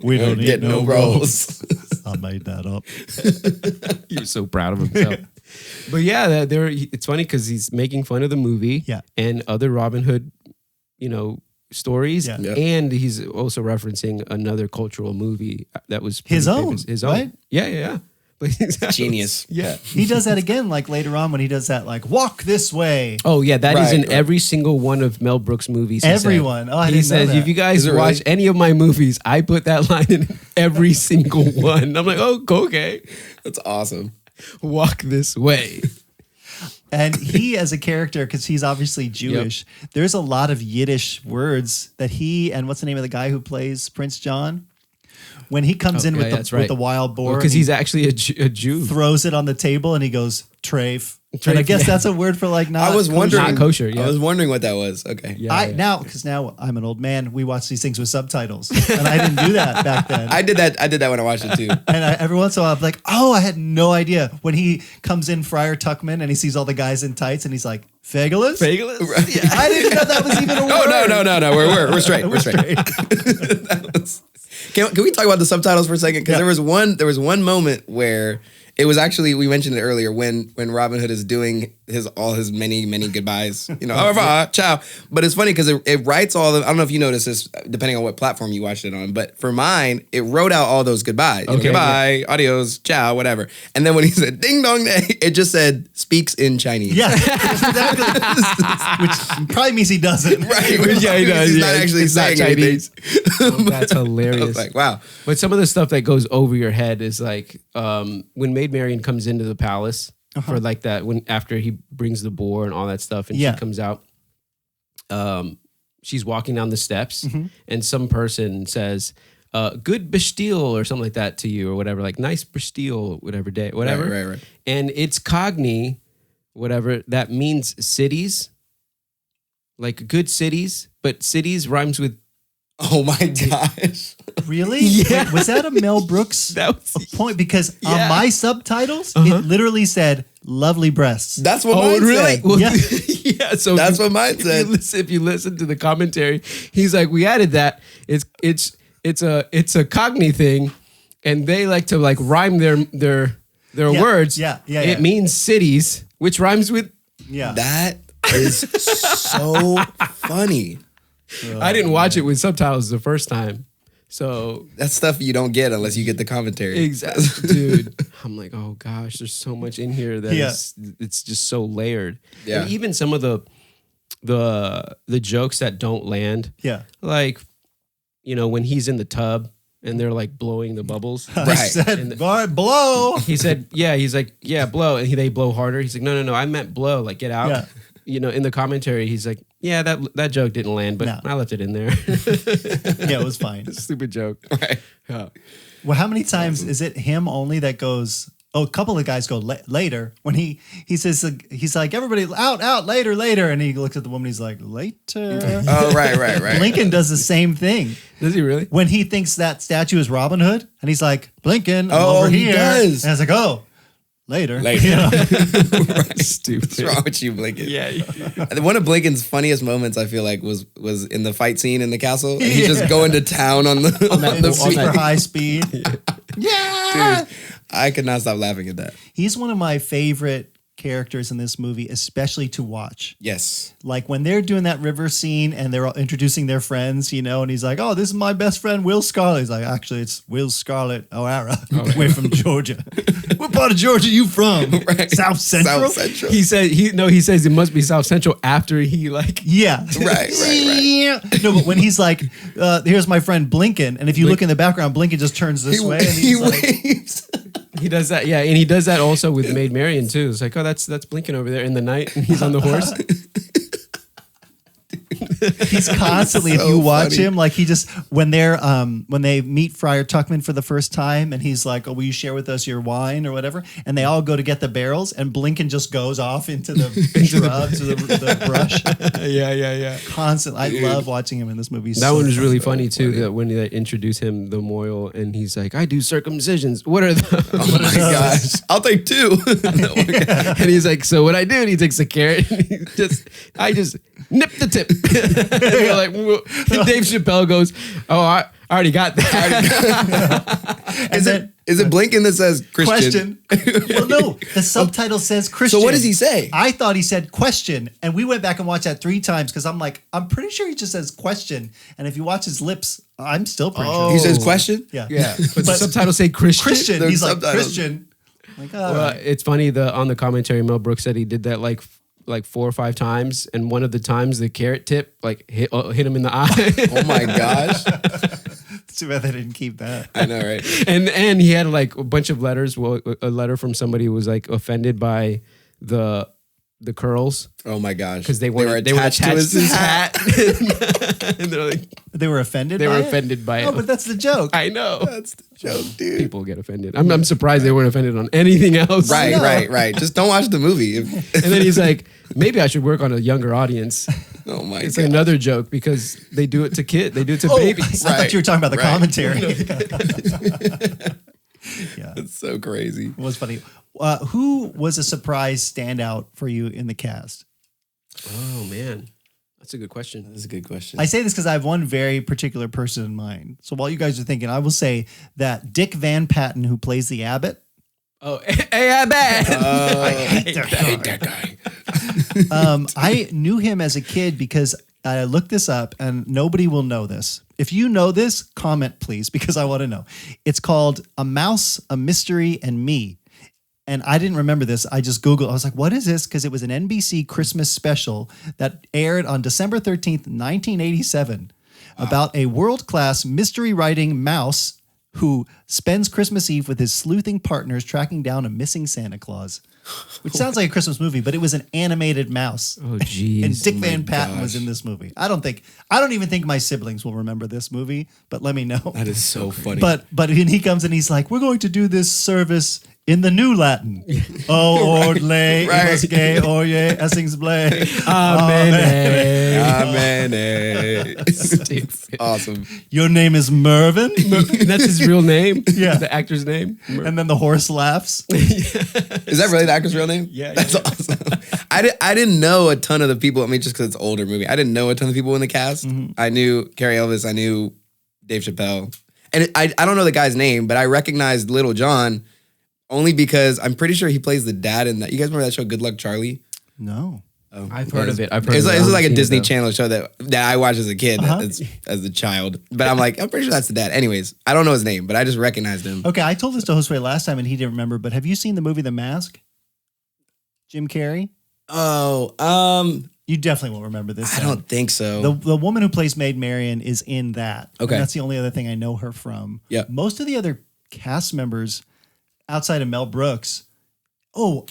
we don't Get get no no rolls. rolls. I made that up. He was so proud of himself. But yeah, it's funny because he's making fun of the movie and other Robin Hood, stories. Yeah. Yep. And he's also referencing another cultural movie that was His pretty own, famous. His own. right? Yeah. Genius. Yeah. He does that again, like later on when he does that, like walk this way. Oh yeah, that is Right, in right. every single one of Mel Brooks' movies. He Everyone. said. Oh, I he didn't know says, that. if you guys Is it watch really? any of my movies, I put that line in every single one. I'm like, oh, okay. That's awesome. Walk this way. And he, as a character, because he's obviously Jewish, there's a lot of Yiddish words that he and what's the name of the guy who plays Prince John? When he comes in with the wild boar, Because and he's actually a Jew. throws it on the table and he goes treif. And I Treif, guess yeah. that's a word for like not. I was wondering. Not kosher, yeah. I was wondering what that was. Okay. Yeah. Now I'm an old man. We watch these things with subtitles, and I didn't do that back then. I did that when I watched it too. And every once in a while, I'm like, oh, I had no idea. When he comes in, Friar Tuckman, and he sees all the guys in tights, and he's like, Fageless? Fageless? I didn't know that was even a word. Oh no. We're straight. We're straight. Can we talk about the subtitles for a second? Because there was one moment where it was actually, we mentioned it earlier, when Robin Hood is doing all his many goodbyes, au revoir, ciao. But it's funny because it writes all the, I don't know if you noticed this, depending on what platform you watched it on, but for mine, it wrote out all those goodbyes. Okay, Goodbye, adios, ciao, whatever. And then when he said ding dong, it just said speaks in Chinese. Yeah, exactly. Which probably means he doesn't. Right. Yeah, he does. He's Yeah, not actually it's not saying anything. Chinese. That's hilarious. I was like, wow. But some of the stuff that goes over your head is like when Maid Marian comes into the palace for like that, after he brings the boar and all that stuff, and she comes out, she's walking down the steps, and some person says, good Bastille or something like that to you or whatever, like nice Bastille, whatever day, whatever. Right. And it's Cogni, whatever, that means cities, like good cities, but cities rhymes with Oh my gosh. Really? Yeah. Wait, was that a Mel Brooks That was- point? Because on Yeah. my subtitles, it literally said lovely breasts. That's what mine said. Well, Yeah. yeah. So That's what mine said. If you listen to the commentary, he's like, we added that. It's a Cogni thing, and they like to like rhyme their words. Yeah. It means cities, which rhymes with. Yeah. That is so funny. I didn't watch it with subtitles the first time, So that's stuff you don't get unless you get the commentary. Exactly, dude. I'm like, oh gosh, there's so much in here that it's just so layered. Yeah. And even some of the jokes that don't land. Yeah. Like, when he's in the tub and they're like blowing the bubbles. Right. I said, blow. He said, yeah. He's like, yeah, blow. And they blow harder. He's like, no. I meant blow. Like, get out. Yeah. In the commentary, he's like, yeah, that joke didn't land, but I left it in there. Yeah, it was fine. Stupid joke. Right. Yeah. Well, how many times is it him only that goes? Oh, a couple of guys go later when he says he's like, everybody out later, and he looks at the woman. He's like, later. Oh, right. Lincoln does the same thing. Does he really? When he thinks that statue is Robin Hood, and he's like, Blinken, I'm over he here. does. And I was like, oh, later. Right. Stupid. What's wrong with you, Blinken? Yeah. One of Blinken's funniest moments, I feel like, was in the fight scene in the castle. And he's just going to town on the super high speed. Yeah. Dude, I could not stop laughing at that. He's one of my favorite characters in this movie, especially to watch. Yes. Like when they're doing that river scene and they're all introducing their friends, and he's like, oh, this is my best friend, Will Scarlett. He's like, actually, it's Will Scarlett O'Hara. We're from Georgia. What part of Georgia you from? Right. South Central? South Central. He says it must be South Central after he like. Yeah. Right. No, but when he's like, here's my friend Blinken. And if you look in the background, Blinken just turns this way. And he like, waves. He does that, yeah, and he does that also with Maid Marian too. It's like, oh, that's Blinken over there in the night, and he's on the horse. He's constantly, so if you watch funny. him, like he just when they meet Friar Tuckman for the first time, and he's like, "Oh, will you share with us your wine or whatever?" And they all go to get the barrels, and Blinken just goes off into the shrub, to the brush. Yeah. Constantly, I love watching him in this movie. That one was really funny too. That when they introduce him, the memorial, and he's like, "I do circumcisions. What are those?" Oh my gosh. I'll take 2. And he's like, "So what I do?" And he takes a carrot. And I just nip the tip. And you're like, and Dave Chappelle goes, "Oh, I already got that." Is it Blinken that says Christian? Well, no, the subtitle says Christian. So what does he say? I thought he said question, and we went back and watched that 3 times because I'm like, I'm pretty sure he just says question. And if you watch his lips, I'm still pretty sure He says question? Yeah. But the subtitles say Christian. Christian. There's He's like subtitles. Christian. Like, It's funny. On the commentary, Mel Brooks said he did that like 4 or 5 times, and one of the times the carrot tip like hit him in the eye. Oh my gosh. too bad they didn't keep that. I know, right? And he had like a bunch of letters. Well, a letter from somebody who was like offended by the curls. Oh my gosh. Because they were attached to his hat. And they're like, they were offended they by were it? offended by it. Oh, but that's the joke. I know. That's the joke, dude. People get offended. I'm surprised they weren't offended on anything else. Right. Just don't watch the movie. And then he's like, maybe I should work on a younger audience. Oh my god. It's another joke because they do it to kids. They do it to babies. I thought you were talking about the commentary. Yeah. That's so crazy. It was funny. Who was a surprise standout for you in the cast? Oh, man. That's a good question. That's a good question. I say this because I have one very particular person in mind. So while you guys are thinking, I will say that Dick Van Patten, who plays the abbot. Oh, hey, Abbott. I hate that guy. I knew him as a kid because I looked this up and nobody will know this. If you know this, comment please, because I want to know. It's called A Mouse, a Mystery, and Me. And I didn't remember this. I just Googled. I was like, what is this? Because it was an NBC Christmas special that aired on December 13th, 1987, about a world-class mystery writing mouse who spends Christmas Eve with his sleuthing partners tracking down a missing Santa Claus. Which sounds like a Christmas movie, but it was an animated mouse. Oh, geez. And Dick Van Patten was in this movie. I don't even think my siblings will remember this movie, but let me know. That is so funny. But when he comes and he's like, we're going to do this service in the new Latin. O Olde, Imasque, Oye, Essings Blay. Amen. Awesome. Your name is Mervyn? That's his real name? Yeah. The actor's name? And then the horse laughs. Is that really the actor's real name? Yeah. That's awesome. I didn't know a ton of the people. I mean, just because it's an older movie. I didn't know a ton of the people in the cast. Mm-hmm. I knew Cary Elwes. I knew Dave Chappelle. And I don't know the guy's name, but I recognized Little John only because I'm pretty sure he plays the dad in that. You guys remember that show, Good Luck Charlie? No. I've heard of it. It's like a Disney Channel show that I watched as a kid, as a child. But I'm pretty sure that's the dad. Anyways, I don't know his name, but I just recognized him. Okay, I told this to Josue last time and he didn't remember, but have you seen the movie The Mask? Jim Carrey? Oh, you definitely won't remember this. I don't think so. The woman who plays Maid Marian is in that. Okay. And that's the only other thing I know her from. Yeah. Most of the other cast members outside of Mel Brooks. Oh,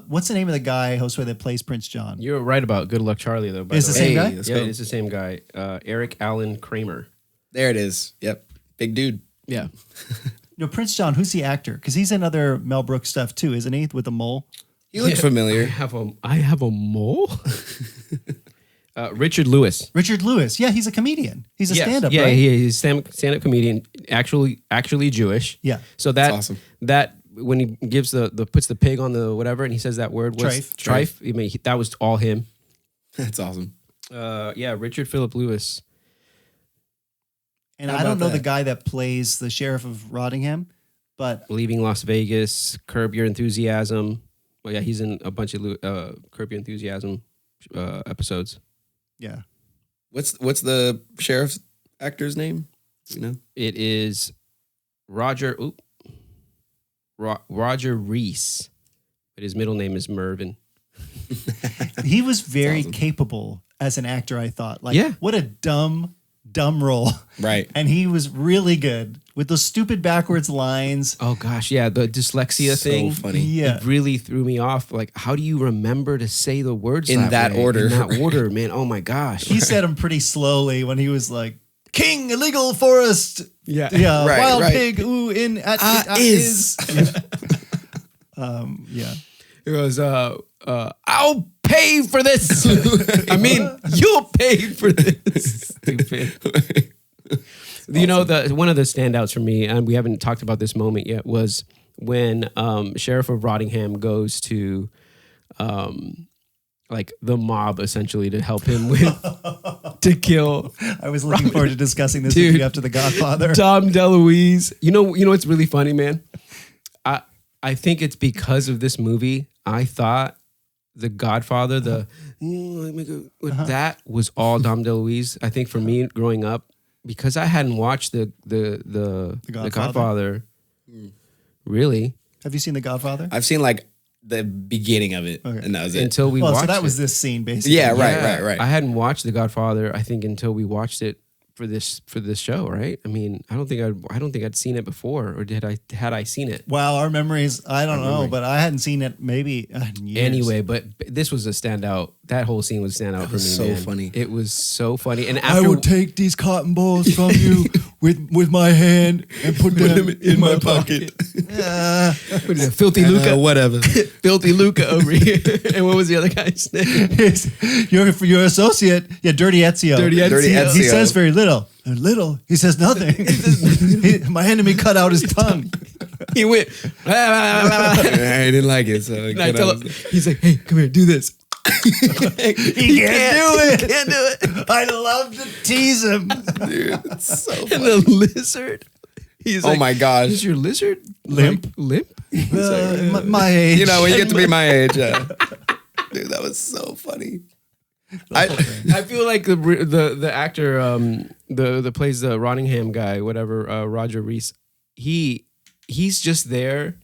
what's the name of the guy, Josue, that plays Prince John? You're right about Good Luck Charlie, though. Is the same guy? Yeah, it's the same guy. Eric Allen Kramer. There it is. Yep. Big dude. Yeah. Prince John, who's the actor? Because he's in other Mel Brooks stuff too, isn't he? With the mole. He looks familiar. I have a mole? Richard Lewis. Richard Lewis. Yeah, he's a comedian. He's a stand-up, yeah, right? he's a stand-up comedian, actually Jewish. Yeah. So That's awesome. That when he gives puts the pig on the whatever and he says that word, trife. I mean, that was all him. That's awesome. Yeah, Richard Philip Lewis. And I don't know the guy that plays the sheriff of Rottingham, but Leaving Las Vegas, Curb Your Enthusiasm. Well, yeah, he's in a bunch of Curb Your Enthusiasm episodes. Yeah. What's the sheriff's actor's name? You know, it is Roger Reese, but his middle name is Mervyn. He was very capable as an actor, I thought. What a dumb role. Right. And he was really good with those stupid backwards lines. Oh gosh, yeah, the dyslexia thing. So funny. Yeah. It really threw me off. How do you remember to say the words in that way? order? In that order, man. Oh my gosh. He said them pretty slowly when he was like, King, illegal forest. Yeah. Right, wild right. pig, ooh, in at is. Yeah. It was I'll pay for this. I mean, you'll pay for this. Stupid. Awesome. One of the standouts for me, and we haven't talked about this moment yet, was when Sheriff of Rottingham goes to the mob essentially to help him to kill. I was looking forward to discussing this with you after The Godfather. Dom DeLuise. You know what's really funny, man? I think it's because of this movie. I thought The Godfather, that was all Dom DeLuise. I think for me growing up, because I hadn't watched the Godfather. Really. Have you seen The Godfather? I've seen the beginning of it, and that was it. Until we watched so that it. was this scene, basically. Yeah, right. I hadn't watched The Godfather, I think, until we watched it for this show, right? I mean, I don't think I'd seen it before, or had I seen it? Wow, our memories, I don't know, but I hadn't seen it maybe in years. Anyway, but this was a standout. That whole scene was standout for me. So man. funny. It was so funny. And after, I will take these cotton balls from you with my hand and put them in my pocket. What is it, Filthy Luca? Whatever. Filthy Luca over here. And what was the other guy's name? Your associate, Dirty Ezio. Dirty Ezio. He says very little. Little. He says nothing. My enemy cut out his tongue. He went. I didn't like it, so he's like, "Hey, come here, do this." He can't do it. He can't do it. I love to tease him. Dude, it's so funny. And the lizard. He's like, oh my gosh. Is your lizard limp? My age. When you get to be my age, yeah. Dude, that was so funny. I feel like the actor the plays the Rottingham guy, whatever, Roger Reese, he's just there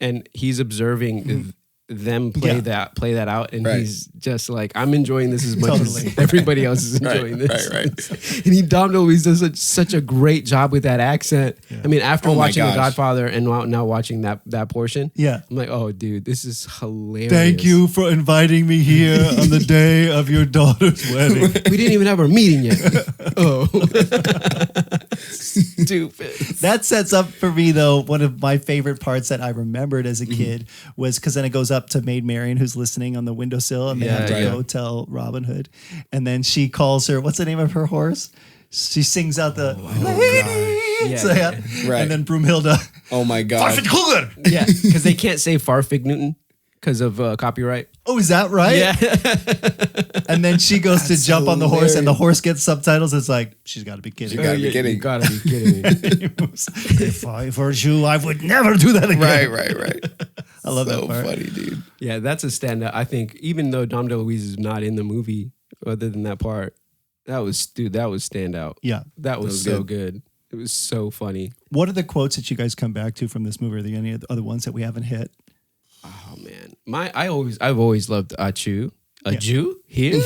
and he's observing them play that out, and he's just like, I'm enjoying this as much as everybody else is enjoying this. Right. And Dom DeLuise does such a great job with that accent. Yeah. I mean, after watching The Godfather and now watching that portion, I'm like, oh, dude, this is hilarious. Thank you for inviting me here on the day of your daughter's wedding. We didn't even have our meeting yet. Oh. Stupid. That sets up for me, though, one of my favorite parts that I remembered as a kid was because then it goes up to Maid Marian, who's listening on the windowsill, and they have to go tell Robin Hood. And then she calls her, what's the name of her horse? She sings out the lady. And then Broomhilda. Oh my God. Farfig Kruger. Yeah, because they can't say Farfig Newton because of copyright. Oh, is that right? Yeah. And then she goes to jump on the horse, and the horse gets subtitles. It's like, she's got to be kidding. You gotta be kidding me. If I were you, I would never do that again. Right. I love so that part. funny, dude. Yeah, that's a standout. I think even though Dom DeLuise is not in the movie, other than that part, that was standout. Yeah. That was so good. It was so funny. What are the quotes that you guys come back to from this movie? Are there any other ones that we haven't hit? Oh man, I've always loved Achu. A Jew here.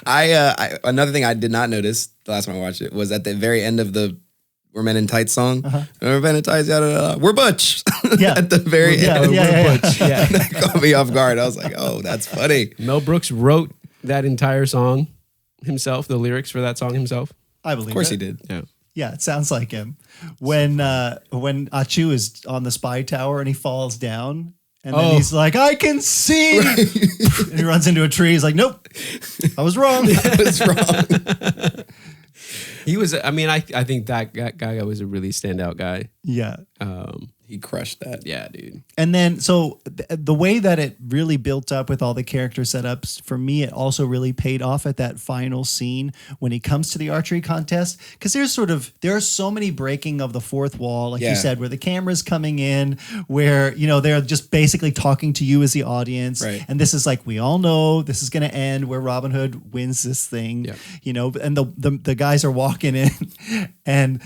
I another thing I did not notice the last time I watched it was at the very end of the "We're Men in Tights" song. We're Men in Tights, yada, yada, we're Butch. Yeah. At the very end. Yeah. That caught me off guard. I was like, oh, that's funny. Mel Brooks wrote that entire song himself, the lyrics for that song himself. I believe Of course it. he did. Yeah. Yeah, it sounds like him. When Achu is on the spy tower and he falls down, and then he's like, I can see. And he runs into a tree. He's like, nope, I was wrong. I was wrong. He was, I mean, I think that guy was a really standout guy. Yeah. He crushed that. Yeah, dude. And then, so the way that it really built up with all the character setups, for me, it also really paid off at that final scene when he comes to the archery contest. Because there are so many breaking of the fourth wall, like you said, where the camera's coming in, where, they're just basically talking to you as the audience. Right. And this is like, we all know this is going to end where Robin Hood wins this thing, and the guys are walking in and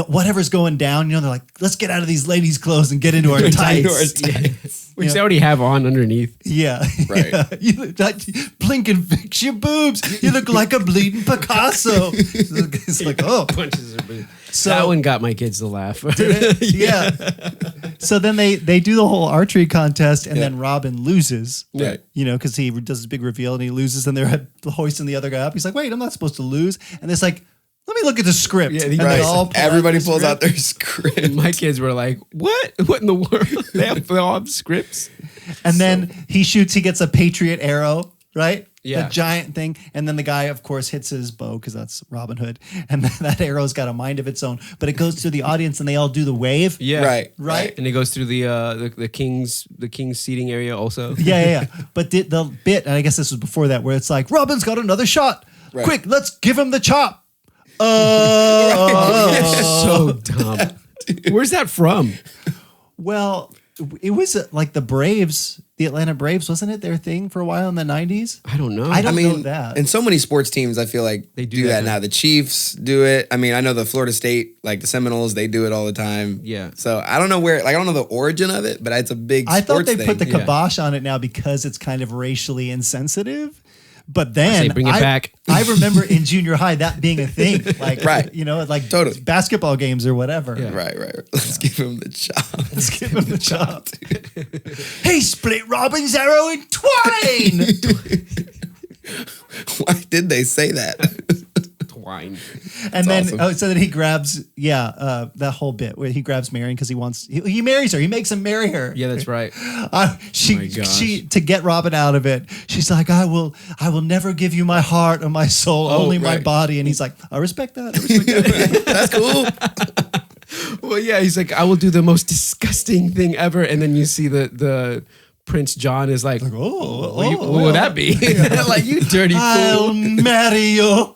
whatever's going down, they're like, let's get out of these ladies' clothes and get into our tights. Which they already have on underneath. Yeah. Right. Yeah. You look like, blink and fix your boobs. You look like a bleeding Picasso. It's like, oh. Punches her boobs. So, that one got my kids to laugh. Did it? Yeah. So then they do the whole archery contest, and then Robin loses. Right. Because he does this big reveal and he loses, and they're hoisting the other guy up. He's like, wait, I'm not supposed to lose. And it's like, let me look at the script. Yeah, and they all pull Everybody out pulls out their script. My kids were like, what? What in the world? They all have scripts. And then he gets a Patriot arrow, right? Yeah. The giant thing. And then the guy, of course, hits his bow because that's Robin Hood. And then that arrow's got a mind of its own. But it goes through the audience and they all do the wave. Yeah. Right. And it goes through the king's seating area also. Yeah. But the bit, and I guess this was before that, where it's like, Robin's got another shot. Right. Quick, let's give him the chop. So dumb. Where's that from? Well, it was like the Braves, the Atlanta Braves, wasn't it their thing for a while in the 90s? I don't know. I don't know that. And so many sports teams, I feel like They they do do that that now. The Chiefs do it. I mean, I know the Florida State, like the Seminoles, they do it all the time. Yeah. So I don't know I don't know the origin of it, but it's a big I thought sports they thing. put the Yeah. kibosh on it now because it's kind of racially insensitive. But then bring it back. I remember in junior high that being a thing, like Right. like Totally. basketball games or whatever. Yeah. Right. Let's give him the chop. Let's give him the chop. Hey, split Robin's arrow in twain. Why did they say that? Twine. And then awesome. so then he grabs that whole bit where he grabs Marian because he marries her. He makes him marry her. Yeah, that's right. She gosh. to get Robin out of it. She's like, I will never give you my heart or my soul, only my right. body. And he's like, I respect that. That's cool. Well, yeah, he's like, I will do the most disgusting thing ever. And then you see the Prince John is like, what would that be? Like, you dirty I'll fool. marry you.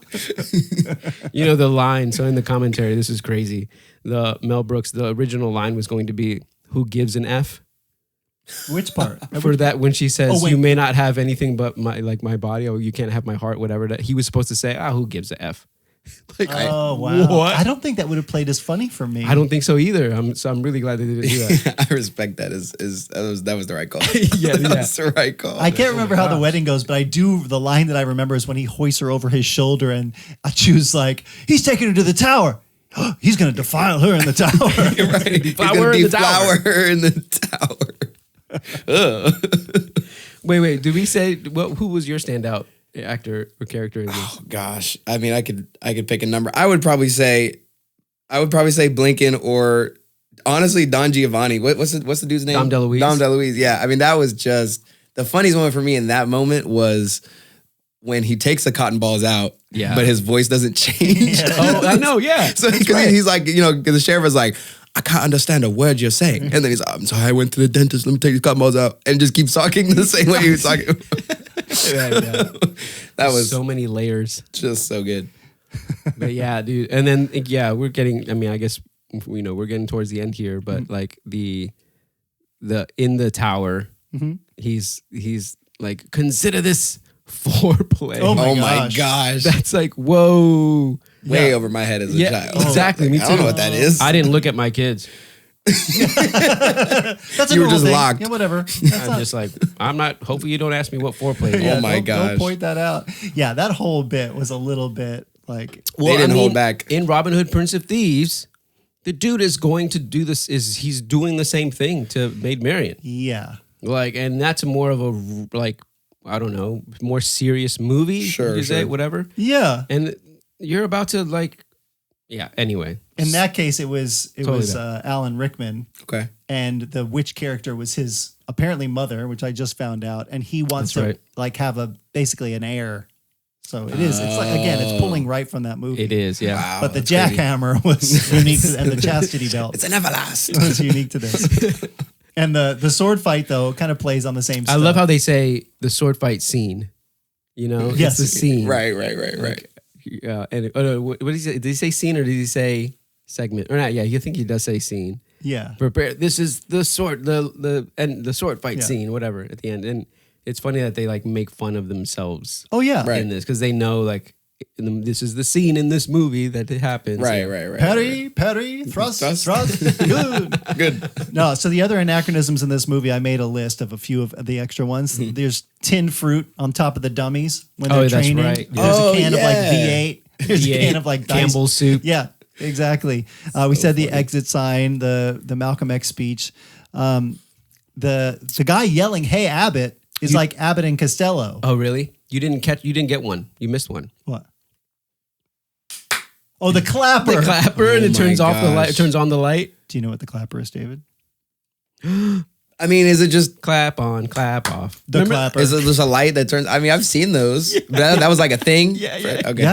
The line. So in the commentary, this is crazy. The Mel Brooks, the original line was going to be, who gives an F? Which part? For that, when she says, wait. you may not have anything but my body, or you can't have my heart, whatever, that he was supposed to say, who gives a F? Like, Oh wow! What? I don't think that would have played as funny for me. I don't think so either. I'm really glad they didn't do that. I respect that. That was the right call. Yeah. That's the right call. I can't remember how the wedding goes, but I do. The line that I remember is when he hoists her over his shoulder, and Achu's like, "He's taking her to the tower. He's going to defile her in the tower." You're right. He's Deflower gonna in the deflower her in the tower. Wait. Did we say who was your standout actor or character in this? Oh gosh. I mean, I could pick a number. I would probably say Blinken, or honestly Don Giovanni. What's the dude's name? Dom DeLuise. Dom DeLuise. Yeah. I mean, that was just the funniest moment for me in that moment was when he takes the cotton balls out, Yeah. but his voice doesn't change. Oh, I know. Yeah. So he's like, because the sheriff was like, I can't understand a word you're saying. And then he's like, I'm sorry, I went to the dentist. Let me take these cotton balls out. And just keeps talking the same way he was talking. Yeah. That was so many layers. just so good. But yeah, dude. And then we're getting. I mean, I guess we're getting towards the end here, but like the in the tower, he's like, consider this foreplay. Oh my my gosh. That's like, whoa. Way over my head as a child. Exactly. Me too. I don't know what that is. I didn't look at my kids. That's a You were normal just thing. locked. Yeah, whatever. I'm just like, I'm not. Hopefully, you don't ask me what foreplay is. Oh my don't gosh. point that out. Yeah, that whole bit was a little bit like. They didn't hold back. In Robin Hood, Prince of Thieves, the dude is going to do this. He's doing the same thing to Maid Marian? Yeah. Like, and that's more of a like, I don't know, more serious movie. Sure, you say, sure. whatever. Yeah. And you're about to like, yeah. Anyway, In that case, it was Totally Alan Rickman, Okay. and the witch character was his apparently mother, which I just found out, and he wants That's to right. like have basically an heir. So it is. It's like again, it's pulling right from that movie. it is. Yeah. Wow. But the that's crazy. jackhammer was unique, and the chastity belt It's an everlast. was unique to this. And the sword fight though kind of plays on the same. I stuff. love how they say the sword fight scene. You know, Yes. it's the scene. Right. Yeah, and what did he say? Did he say scene or did he say segment? Or not? Yeah, you think he does say scene. Yeah. Prepare. This is the sword, the sword fight Yeah. scene, whatever at the end. And it's funny that they like make fun of themselves Oh yeah. Right. in this because they know like this is the scene in this movie that it happens. Right. Parry, thrust, Thrust. good. Good. No, so the other anachronisms in this movie, I made a list of a few of the extra ones. There's tin fruit on top of the dummies when they're Oh, that's training. right. Yeah. There's Oh, a can of like yeah. V8. There's a can of like Dice. Campbell's soup. Yeah, exactly. We said the exit sign, the Malcolm X speech. The guy yelling, "Hey Abbott," is like Abbott and Costello. Oh, really? You didn't get one. You missed one. What? Oh, the clapper. The clapper and Oh it turns my off the light. gosh. It turns on the light. Do you know what the clapper is, David? I mean, is it just Clap on, clap off. The clapper. is it just a light that turns? I mean, I've seen those. That was like a thing. Yeah. Okay.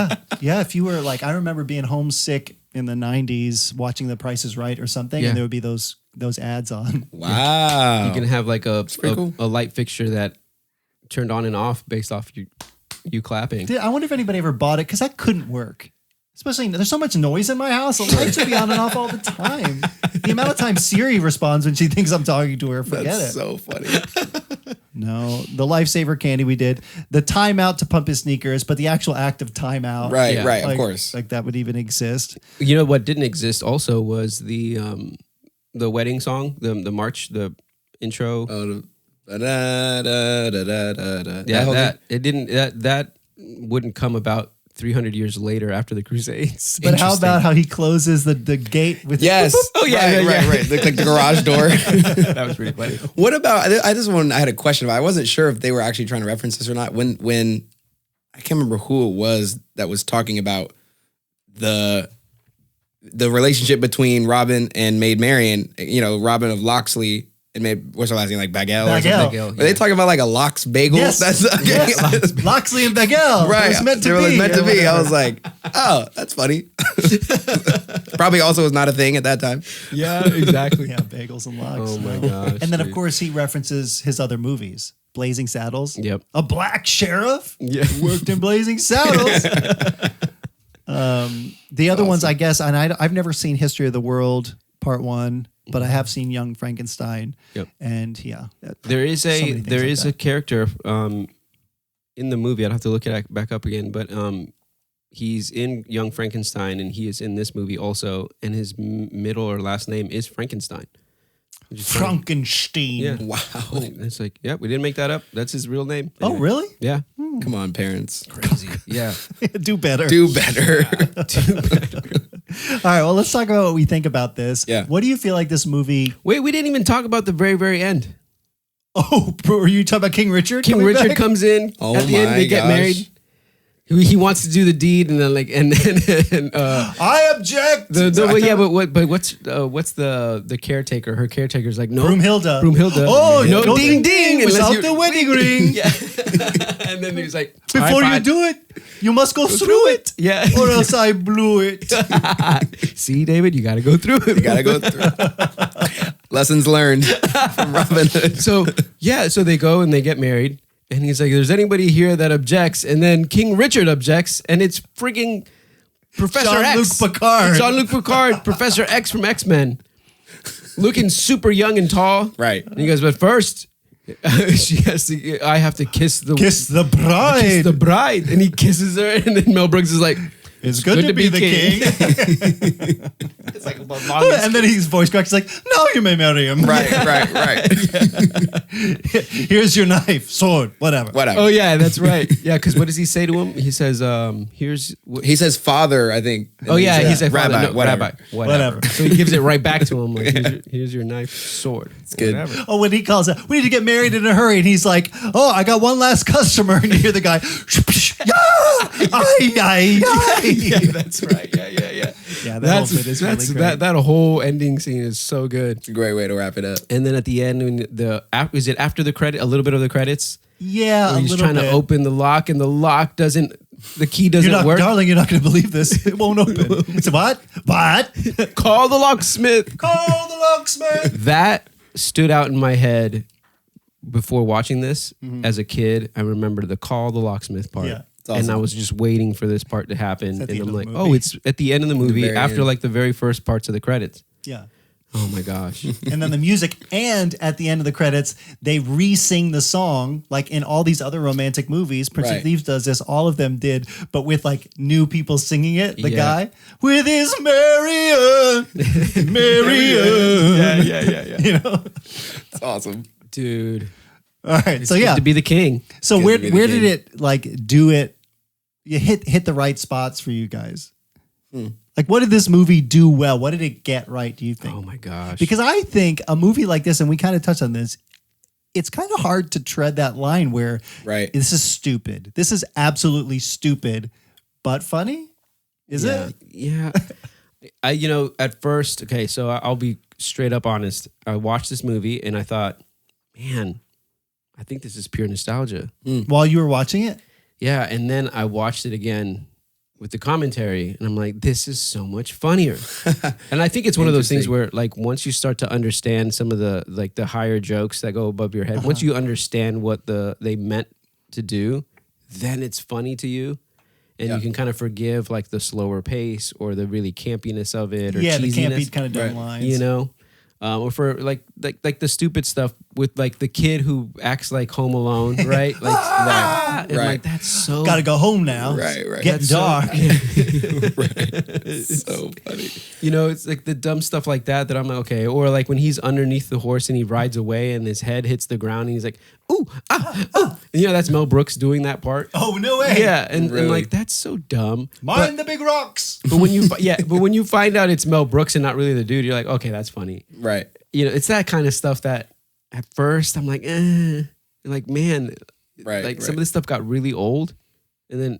Yeah. If you were like, I remember being homesick in the 90s, watching The Price is Right or something, Yeah. and there would be those ads on. Wow. You can have like pretty cool. a light fixture that turned on and off based off you clapping. I wonder if anybody ever bought it because that couldn't work. Especially, there's so much noise in my house. The lights would be on and off all the time. The amount of time Siri responds when she thinks I'm talking to her, forget That's it. so funny. No, the lifesaver candy we did, the timeout to pump his sneakers, but the actual act of timeout. Right. Yeah. Right. Like, Of course. Like that would even exist. You know what didn't exist also was the wedding song, the march, the intro. Oh, da-da-da-da-da-da-da. Yeah, whole that thing? it didn't that wouldn't come about 300 years later after the Crusades. But how about how he closes the gate with Yes. Oh, yeah, Right. yeah, yeah. Like the garage door. That was pretty funny. What about? I had a question about. I wasn't sure if they were actually trying to reference this or not. When I can't remember who it was that was talking about the relationship between Robin and Maid Marian. You know, Robin of Locksley and Maid. What's her last name? Like Bagel. Or Bagel. something? Were they talking about like a Lox bagel? Yes. Yes. Locksley and Bagel. Right. It was meant to They were be. meant to or be. I whatever. was like, oh, that's funny. Probably also was not a thing at that time. Yeah, exactly. Yeah, bagels and logs. Oh my gosh. And then, of dude. course, he references his other movies. Blazing Saddles. Yep. A black sheriff. Yeah. Worked in Blazing Saddles. The other ones, I guess, and I've never seen History of the World Part 1, but I have seen Young Frankenstein. Yep. And yeah. There is many things like a that. character in the movie. I'd have to look it back up again, but he's in Young Frankenstein, and he is in this movie also. And his middle or last name is Frankenstein. Which is funny. Frankenstein. Yeah. Wow. It's like, yeah, we didn't make that up. That's his real name. Oh, Anyway. really? Yeah. Come on, parents. Crazy. Yeah. Do better. Do better. All right, well, let's talk about what we think about this. Yeah. What do you feel like this movie... Wait, we didn't even talk about the very, very end. Oh, were you talking about King Richard? King coming Richard back? comes in Oh at the end. my They get gosh. married. He wants to do the deed, and then I object. but what's the caretaker? Her caretaker's like, no, Broomhilda. Oh, no, no ding ding, without unless you- the wedding ring. Yeah. And then he's like, Before you do it, you must go through it. Yeah. Or else I blew it. See, David, you got to go through it. You gotta go through. Lessons learned from Robin Hood. So they go and they get married, and he's like, "There's anybody here that objects?" And then King Richard objects, and it's freaking Professor Jean-Luc X, Picard. Jean-Luc Picard, Professor X from X-Men. looking super young and tall. Right. And he goes, but first, I have to kiss the bride. Kiss the bride. And he kisses her. And then Mel Brooks is like, it's good to be the king. It's like, and then his voice cracks like, no, you may marry him. Right. Here's your knife, sword, whatever. Oh yeah, that's right. Yeah, because what does he say to him? He says, he says father, I think. Oh yeah, he said rabbi, father, whatever. rabbi, whatever. So he gives it right back to him. Like, here's your knife, sword. It's good. Whatever. Oh, when he calls out, we need to get married in a hurry, and he's like, oh, I got one last customer, and you hear the guy, yeah, that's right. Yeah. Yeah, that whole bit is really great. That whole ending scene is so good. It's a great way to wrap it up. And then at the end, when is it after the credit? A little bit of the credits. Yeah, he's trying to open the lock, and the lock doesn't. The key doesn't work. Darling, you're not going to believe this. It won't open. It's what? Call the locksmith. Call the locksmith. That stood out in my head before watching this as a kid. I remember the call the locksmith part. Yeah. Awesome. And I was just waiting for this part to happen. And I'm like, oh, it's at the end of the movie after end. like the very first parts of the credits. Yeah. Oh my gosh. And then the music, and at the end of the credits, they re-sing the song like in all these other romantic movies. Prince of Thieves does this, all of them did, but with like new people singing it. The guy with his Marian. Yeah. You know? It's awesome. Dude. All right. It's So good to be the king. So where did it like do it? You hit the right spots for you guys. Like, what did this movie do well? What did it get right, do you think? Oh my gosh. Because I think a movie like this, and we kind of touched on this, it's kind of hard to tread that line where this is stupid. This is absolutely stupid, but funny. Is it? Yeah. At first, okay, so I'll be straight up honest. I watched this movie and I thought, man, I think this is pure nostalgia. While you were watching it? Yeah, and then I watched it again with the commentary, and I'm like, this is so much funnier. And I think it's one of those things where, like, once you start to understand some of the higher jokes that go above your head, once you understand what they meant to do, then it's funny to you. And you can kind of forgive like the slower pace or the really campiness of it, or the cheesiness, campy kind of dumb lines. Or for like the stupid stuff with like the kid who acts like Home Alone, right? Like that. And like that's so gotta go home now. Right. Getting dark. So funny. It's like the dumb stuff like that I'm like, okay. Or like when he's underneath the horse and he rides away and his head hits the ground and he's like, ooh, ah. And, that's Mel Brooks doing that part. Oh, no way. Yeah, and like that's so dumb. Mind the big rocks. But when you find out it's Mel Brooks and not really the dude, you're like, okay, that's funny. Right. It's that kind of stuff that at first I'm like, like, man, like some of this stuff got really old. And then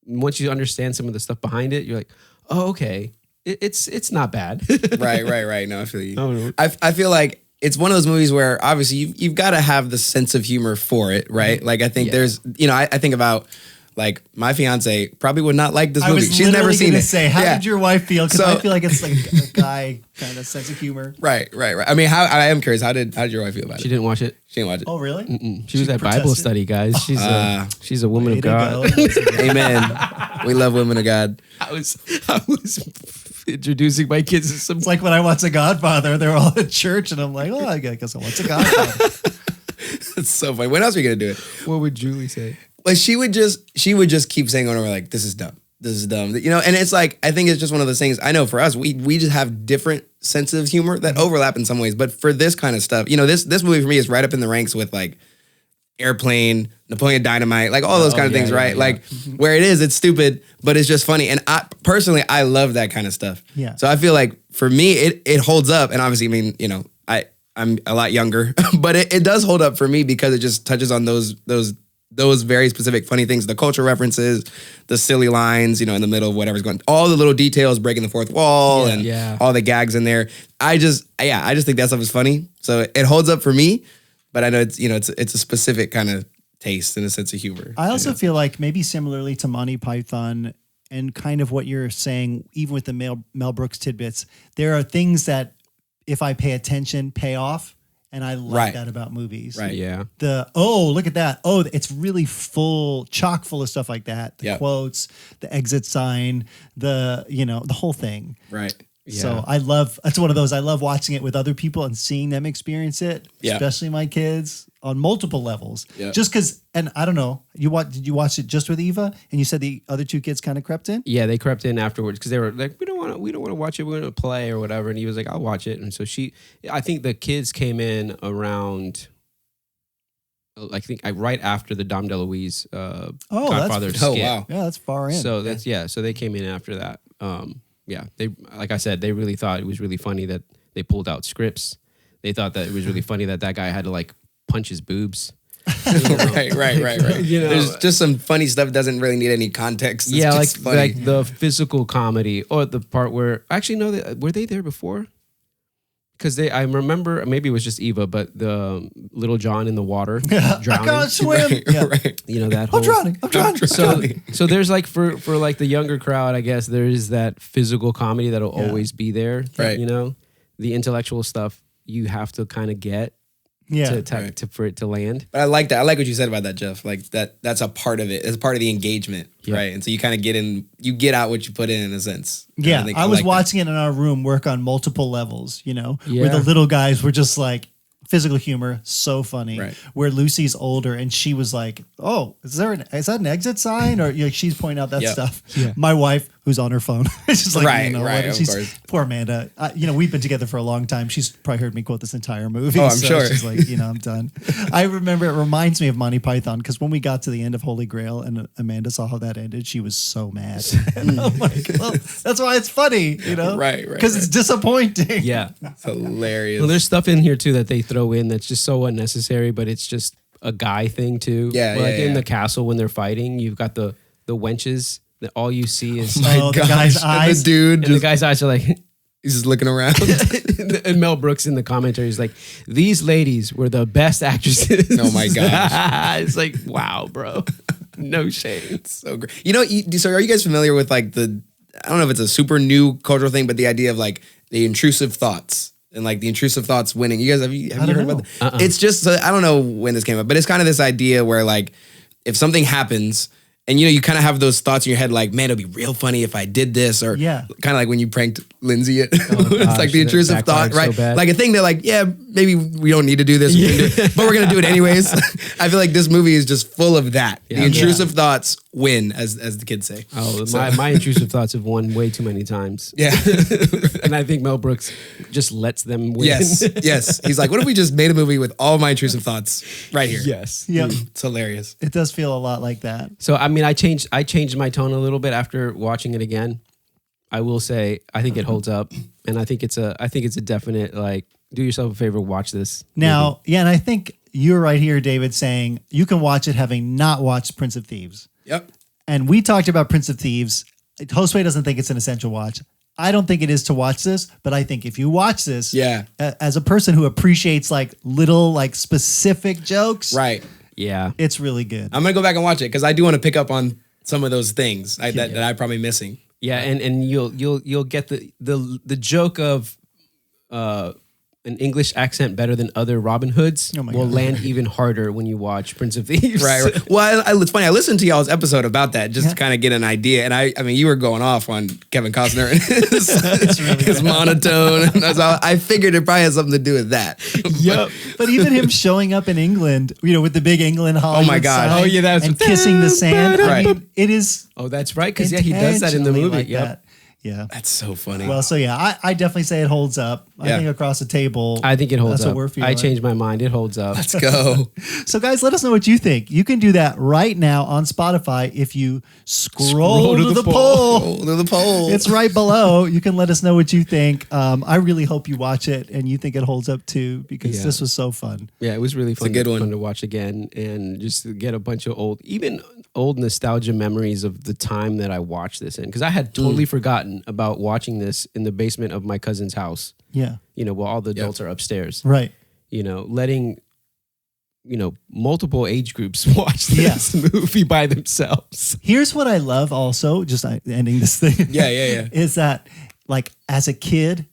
once you understand some of the stuff behind it, you're like, oh, okay, it's not bad. Right. No, I feel you. I feel like it's one of those movies where obviously you've got to have the sense of humor for it, right? Like I think there's, I think about like my fiance probably would not like this movie. She's never seen it. How did your wife feel? Because I feel like it's like a guy kind of sense of humor. Right. I mean, I am curious. How did your wife feel about it? She didn't watch it. She didn't watch it. Oh, really? She was at Bible study, guys. She's a woman of God. Amen. We love women of God. I was introducing my kids to some. It's like when I watch The Godfather, they're all at church, and I'm like, oh, I guess I watch The Godfather. It's so funny. When else are we gonna do it? What would Julie say? Like she would just keep saying over like, this is dumb. This is dumb. And it's like, I think it's just one of those things. I know for us, we just have different senses of humor that overlap in some ways. But for this kind of stuff, this movie for me is right up in the ranks with like Airplane, Napoleon Dynamite, like all those kind of things, right? Like where it's stupid, but it's just funny. And I personally, I love that kind of stuff. Yeah. So I feel like for me, it holds up. And obviously, I mean, I'm a lot younger, but it does hold up for me because it just touches on those very specific funny things, the cultural references, the silly lines, in the middle of whatever's going on, all the little details, breaking the fourth wall and all the gags in there. I just think that stuff is funny. So it holds up for me, but I know it's a specific kind of taste and a sense of humor. I also feel like maybe similarly to Monty Python and kind of what you're saying, even with the Mel Brooks tidbits, there are things that if I pay attention, pay off. And I like that about movies. Right. Yeah. Look at that. Oh, it's really chock full of stuff like that. The quotes, the exit sign, the whole thing. Right. So that's one of those, I love watching it with other people and seeing them experience it, especially my kids on multiple levels. Yeah. Just because, and I don't know, did you watch it just with Eva? And you said the other two kids kind of crept in? Yeah, they crept in afterwards because they were like, we don't want to watch it. We're going to play or whatever. And he was like, I'll watch it. And so I think the kids came in around, I think right after the Dom DeLuise Godfather skit. Oh, wow. Yeah, that's far in. So so they came in after that. They, like I said, they really thought it was really funny that they pulled out scripts. They thought that it was really funny that guy had to like punch his boobs. Right. There's just some funny stuff that doesn't really need any context. It's like the physical comedy or the part where actually no, were they there before? Because I remember, maybe it was just Eva, but the little John in the water drowning. I can't swim. Right. You know that whole. I'm drowning. So there's like for like the younger crowd, I guess there is that physical comedy that'll always be there. Right. You know, the intellectual stuff you have to kind of get. For it to land. But I like that. I like what you said about that, Jeff. Like that's a part of it. It's part of the engagement, right? And so you kind of get out what you put in a sense. Yeah, I was watching it in our room work on multiple levels, where the little guys were just like, physical humor, so funny. Right. Where Lucy's older and she was like, "Oh, is that an exit sign?" Or she's pointing out that stuff. Yeah. My wife, who's on her phone, is just like, poor Amanda. We've been together for a long time. She's probably heard me quote this entire movie. Oh, I'm sure. She's like, I'm done. I remember it reminds me of Monty Python because when we got to the end of Holy Grail and Amanda saw how that ended, she was so mad. And I'm like, well, that's why it's funny, Right. Because it's disappointing. Yeah, it's hilarious. Well, there's stuff in here too that they throw in that's just so unnecessary, but it's just a guy thing too. In the castle when they're fighting, you've got the wenches that all you see is the guy's eyes. The guy's eyes are like he's just looking around. And Mel Brooks in the commentary is like, these ladies were the best actresses. Oh my gosh. It's like, wow, bro. No shade. It's so great. So are you guys familiar with like I don't know if it's a super new cultural thing, but the idea of like the intrusive thoughts. And like the intrusive thoughts winning. You guys have you heard about that? It's just, I don't know when this came up, but it's kind of this idea where like if something happens and you kind of have those thoughts in your head like, man, it'd be real funny if I did this, or kind of like when you pranked Lindsay. It's like the intrusive thought, right? So like a thing that like, maybe we don't need to do this, but we're gonna do it anyways. I feel like this movie is just full of that. The intrusive thoughts win, as the kids say. Oh, my intrusive thoughts have won way too many times. Yeah. And I think Mel Brooks just lets them win. Yes. He's like, what if we just made a movie with all my intrusive thoughts right here? Yes. Yeah. It's hilarious. It does feel a lot like that. So I mean, I changed my tone a little bit after watching it again. I will say I think it holds up, and I think it's a definite like, do yourself a favor, watch this now movie. And I think you're right here, David, saying you can watch it having not watched Prince of Thieves. Yep. And we talked about Prince of Thieves. Josue doesn't think it's an essential watch. I don't think it is to watch this, but I think if you watch this, as a person who appreciates like little like specific jokes, right? Yeah, it's really good. I'm gonna go back and watch it because I do want to pick up on some of those things that I'm probably missing. Yeah, and you'll get the joke of an English accent better than other Robin Hoods will land even harder when you watch Prince of Thieves. Right. Well, it's funny. I listened to y'all's episode about that just to kind of get an idea. And I mean, you were going off on Kevin Costner and his monotone. I figured it probably has something to do with that. Yep. But even him showing up in England, with the big England Hollywood. Oh my God. Sign, oh yeah, that's and kissing the sand. Right. I mean, it is. Oh, that's right. Because he does that in the movie. Like yep. That. Yeah. That's so funny. Well, so yeah, I definitely say it holds up. I think across the table. I think it holds that's up. What we're feeling. I changed my mind. It holds up. Let's go. So guys, let us know what you think. You can do that right now on Spotify if you scroll to the poll. Scroll to the poll. It's right below. You can let us know what you think. I really hope you watch it and you think it holds up too, because this was so fun. Yeah, it was really fun. It's a good one. Fun to watch again and just to get a bunch of old nostalgia memories of the time that I watched this in, because I had totally forgotten about watching this in the basement of my cousin's house. Yeah. While all the adults are upstairs. Right. Letting multiple age groups watch this movie by themselves. Here's what I love also, just ending this thing. Yeah. Is that like as a kid,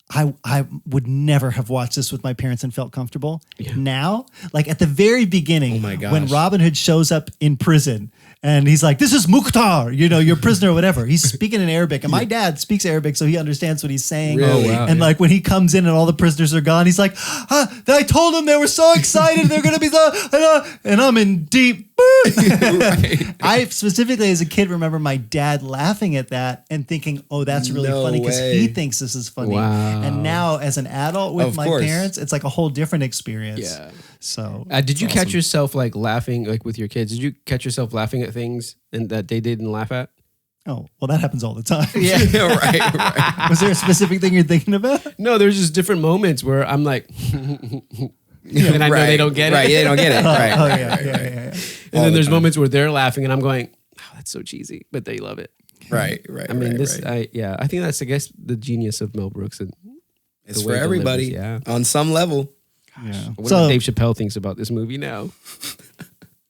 I would never have watched this with my parents and felt comfortable. Yeah. Now, like at the very beginning, when Robin Hood shows up in prison and he's like, "This is Mukhtar, your prisoner," or whatever. He's speaking in Arabic, and my dad speaks Arabic, so he understands what he's saying. Really? And like when he comes in and all the prisoners are gone, he's like, "I told them they were so excited they're gonna be and I'm in deep." Right. I specifically, as a kid, remember my dad laughing at that and thinking, "Oh, that's really funny," because he thinks this is funny. Wow. And now, as an adult with my parents, it's like a whole different experience. Yeah. So, did you catch yourself like laughing, like with your kids? Did you catch yourself laughing at things and that they didn't laugh at? Oh, well, that happens all the time. Yeah, right. Was there a specific thing you're thinking about? No, there's just different moments where I'm like, and I know they don't get it. Right, they don't get it. Right. Oh, yeah. And then there's moments where they're laughing and I'm going, "Oh, that's so cheesy," but they love it. Right. I mean, I think that's, I guess, the genius of Mel Brooks. And it's for everybody on some level. Yeah. What do Dave Chappelle thinks about this movie now?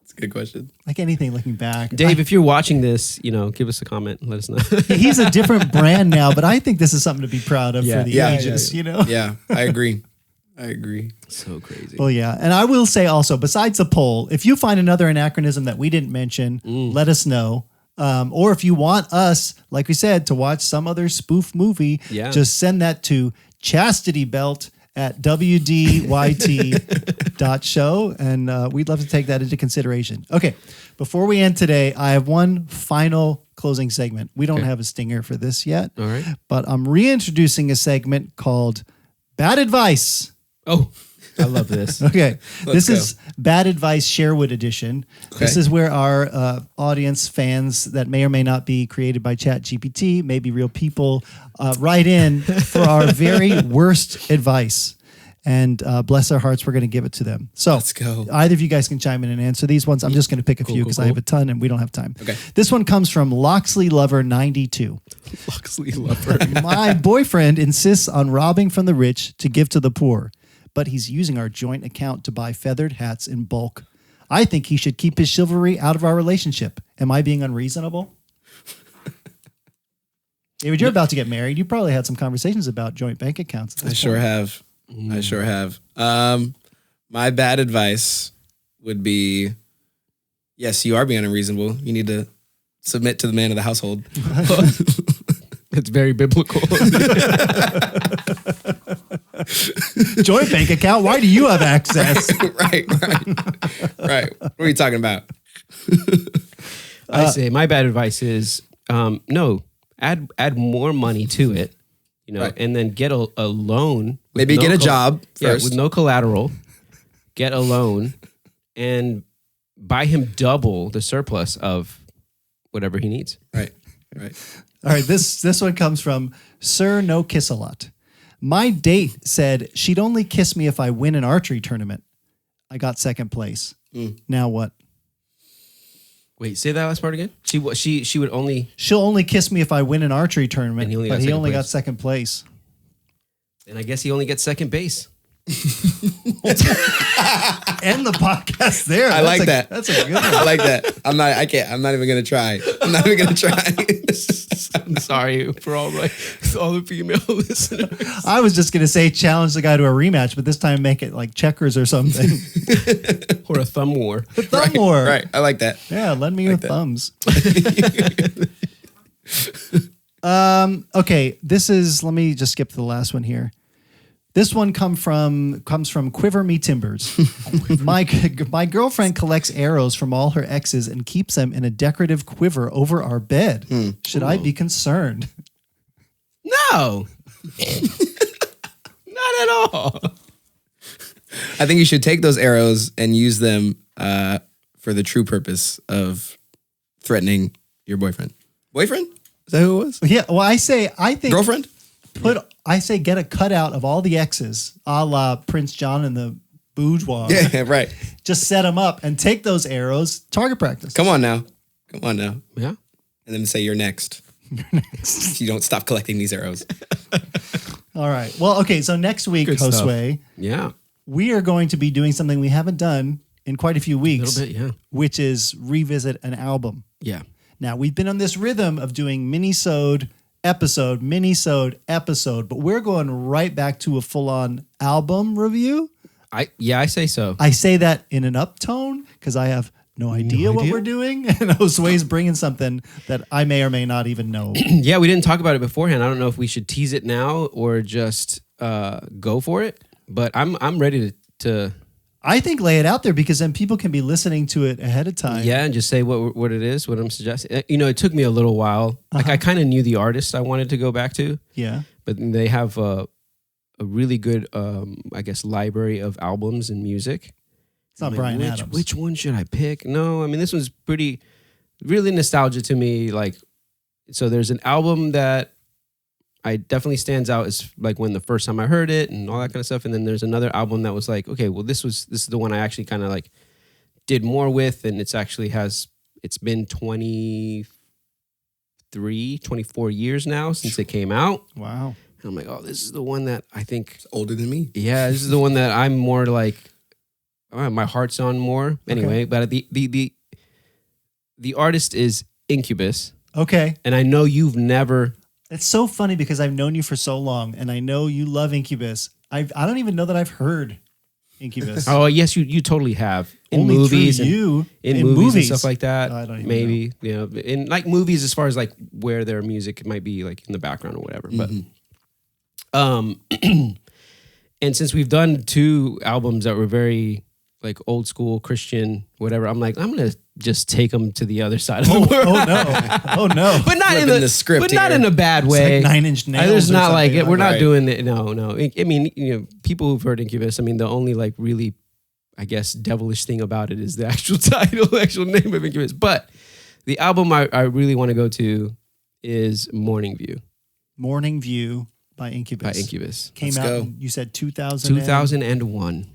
It's a good question. Like anything looking back. Dave, if you're watching this, give us a comment and let us know. He's a different brand now, but I think this is something to be proud of for the ages, Yeah, I agree. So crazy. Well, yeah. And I will say also, besides the poll, if you find another anachronism that we didn't mention, let us know. Or if you want us, like we said, to watch some other spoof movie, just send that to Chastity Belt at wdyt.show, and we'd love to take that into consideration. Okay, before we end today, I have one final closing segment. We don't have a stinger for this yet, all right, but I'm reintroducing a segment called Bad Advice. Oh, I love this. Okay, this is Bad Advice Sherwood edition. Okay. This is where our audience, fans that may or may not be created by ChatGPT, maybe real people, write in for our very worst advice. And bless their hearts, we're going to give it to them. So let's go. Either of you guys can chime in and answer these ones. I'm just going to pick a few because I have a ton and we don't have time. Okay. This one comes from Loxley Lover 92. Loxley Lover. My boyfriend insists on robbing from the rich to give to the poor, but he's using our joint account to buy feathered hats in bulk. I think he should keep his chivalry out of our relationship. Am I being unreasonable? David, you're about to get married. You probably had some conversations about joint bank accounts. At this sure have. I sure have. My bad advice would be, yes, you are being unreasonable. You need to submit to the man of the household. It's very biblical. Joint bank account? Why do you have access? Right. What are you talking about? I say my bad advice is no, add more money to it, and then get a loan. Maybe get a job first. With no collateral. Get a loan and buy him double the surplus of whatever he needs. Right. All right, this one comes from Sir No Kiss a Lot. My date said she'd only kiss me if I win an archery tournament. I got second place. Now what? Wait, say that last part again. She would only. She'll only kiss me if I win an archery tournament, but he only got second place. And I guess he only gets second base. End the podcast there. I like that. That's a good one. I like that. I'm not even gonna try. I'm sorry for all the female listeners. I was just gonna say challenge the guy to a rematch, but this time make it like checkers or something. Or a thumb war. Thumb war. Right. I like that. Yeah, lend me your thumbs. Okay, let me just skip to the last one here. This one comes from Quiver Me Timbers. My girlfriend collects arrows from all her exes and keeps them in a decorative quiver over our bed. Should I be concerned? No. Not at all. I think you should take those arrows and use them for the true purpose of threatening your boyfriend. Boyfriend? Is that who it was? Yeah, well, I think girlfriend? Get a cutout of all the exes, a la Prince John and the Bourgeois. Yeah, right. Just set them up and take those arrows, target practice. Come on now. Yeah. And then say you're next. You're next. You don't stop collecting these arrows. All right. Well, okay, so next week, Josue, we are going to be doing something we haven't done in quite a few weeks. A little bit, which is revisit an album. Yeah. Now, we've been on this rhythm of doing mini-sode episode, mini-sode episode, but we're going right back to a full-on album review. I say so. I say that in an uptone because I have no idea what we're doing. And Josue's bringing something that I may or may not even know. Yeah, we didn't talk about it beforehand. I don't know if we should tease it now or just go for it. But I'm ready to. I think lay it out there because then people can be listening to it ahead of time. Yeah, and just say what it is, what I'm suggesting. You know, it took me a little while. Like I kind of knew the artist I wanted to go back to. Yeah. But they have a really good, I guess, library of albums and music. It's not Bryan Adams. Which one should I pick? No, I mean, this one's really nostalgia to me. Like, so there's an album that I definitely stands out as like when the first time I heard it and all that kind of stuff. And then there's another album that was like, okay, well, this is the one I actually kind of like did more with. And it's been 24 years now since it came out. Wow. And I'm like, oh, this is the one that I think It's older than me. Yeah, this is the one that I'm more like, my heart's on more. Anyway, but the artist is Incubus. Okay. And I know you've never. It's so funny because I've known you for so long and I know you love Incubus. I don't even know that I've heard Incubus. Oh, yes, you totally have. In Only movies. through you. In movies and stuff like that. I don't even maybe. You know, in like movies as far as like where their music might be like in the background or whatever. Mm-hmm. But and since we've done 2 albums that were very like old school Christian, whatever, I'm like, I'm gonna just take them to the other side of the world. Oh no! But not in the script, but not in a bad way. It's like 9 Inch Nails. There's not like it. We're not right. doing it. No. I mean, you know, people who've heard Incubus. I mean, the only like really, I guess, devilish thing about it is the actual title, the actual name of Incubus. But the album I really want to go to is Morning View. Morning View by Incubus. Came Let's out. go. In, you said 2000. 2001.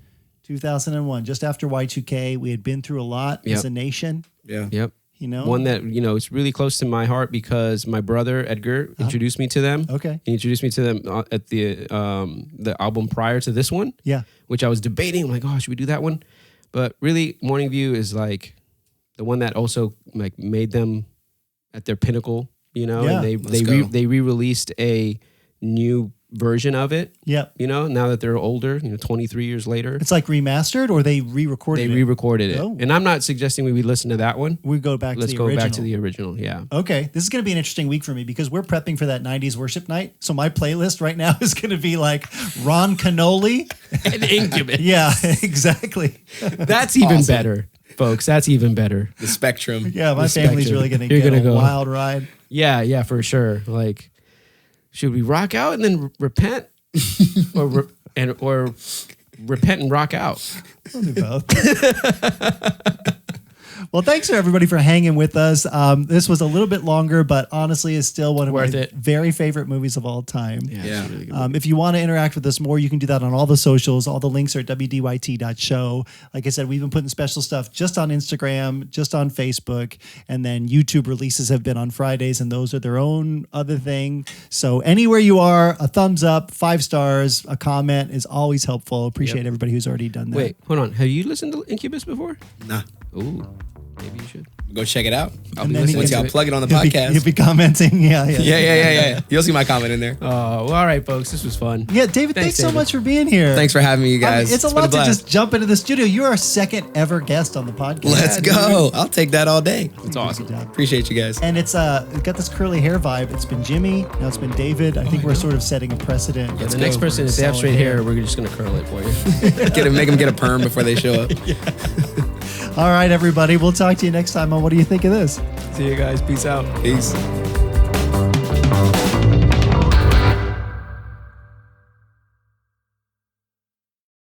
2001. Just after Y2K, we had been through a lot as a nation. Yeah. Yep. You know, one that, you know, it's really close to my heart because my brother Edgar introduced me to them. Okay. He introduced me to them at the album prior to this one. Yeah. Which I was debating. I'm like, oh, should we do that one? But really, Morning View is like the one that also like made them at their pinnacle, you know. Yeah. And they re-released a new version of it. Yep. You know, now that they're older, you know, 23 years later. It's like remastered or they re-recorded it? They re-recorded it. Oh. And I'm not suggesting we listen to that one. We go back to the original. Let's go back to the original, yeah. Okay. This is going to be an interesting week for me because we're prepping for that 90s worship night. So my playlist right now is going to be like Ron Canoli. And Incubus. Yeah, exactly. That's even better, folks. That's even better. The spectrum. Yeah, my family's really going to You're get gonna a go. wild ride. Yeah, for sure. Like, should we rock out and then repent? or repent and rock out? I'll do both. Well, thanks for everybody for hanging with us. This was a little bit longer, but honestly is still one of my very favorite movies of all time. Yeah. Really good. If you want to interact with us more, you can do that on all the socials. All the links are at wdyt.show. Like I said, we've been putting special stuff just on Instagram, just on Facebook, and then YouTube releases have been on Fridays, and those are their own other thing. So anywhere you are, a thumbs up, 5 stars, a comment is always helpful. Appreciate everybody who's already done that. Wait, hold on. Have you listened to Incubus before? Nah. Ooh, maybe you should. Go check it out. I'll be listening Once to y'all it. plug it on the You'll podcast. be commenting. Yeah. You'll see my comment in there. Oh, well, all right, folks. This was fun. Yeah, David, thanks so David. much for being here. Thanks for having me, you guys. It's a been lot to blast. just jump into the studio. You're our second ever guest on the podcast. Let's go. I'll take that all day. It's awesome. Appreciate you guys. And it's got this curly hair vibe. It's been Jimmy, now it's been David. I think we're sort of setting a precedent. Yeah, the next person, if they have straight hair, we're just going to curl it for you. Make them get a perm before they show up. All right, everybody. We'll talk to you next time on What Do You Think of This? See you guys. Peace out. Peace.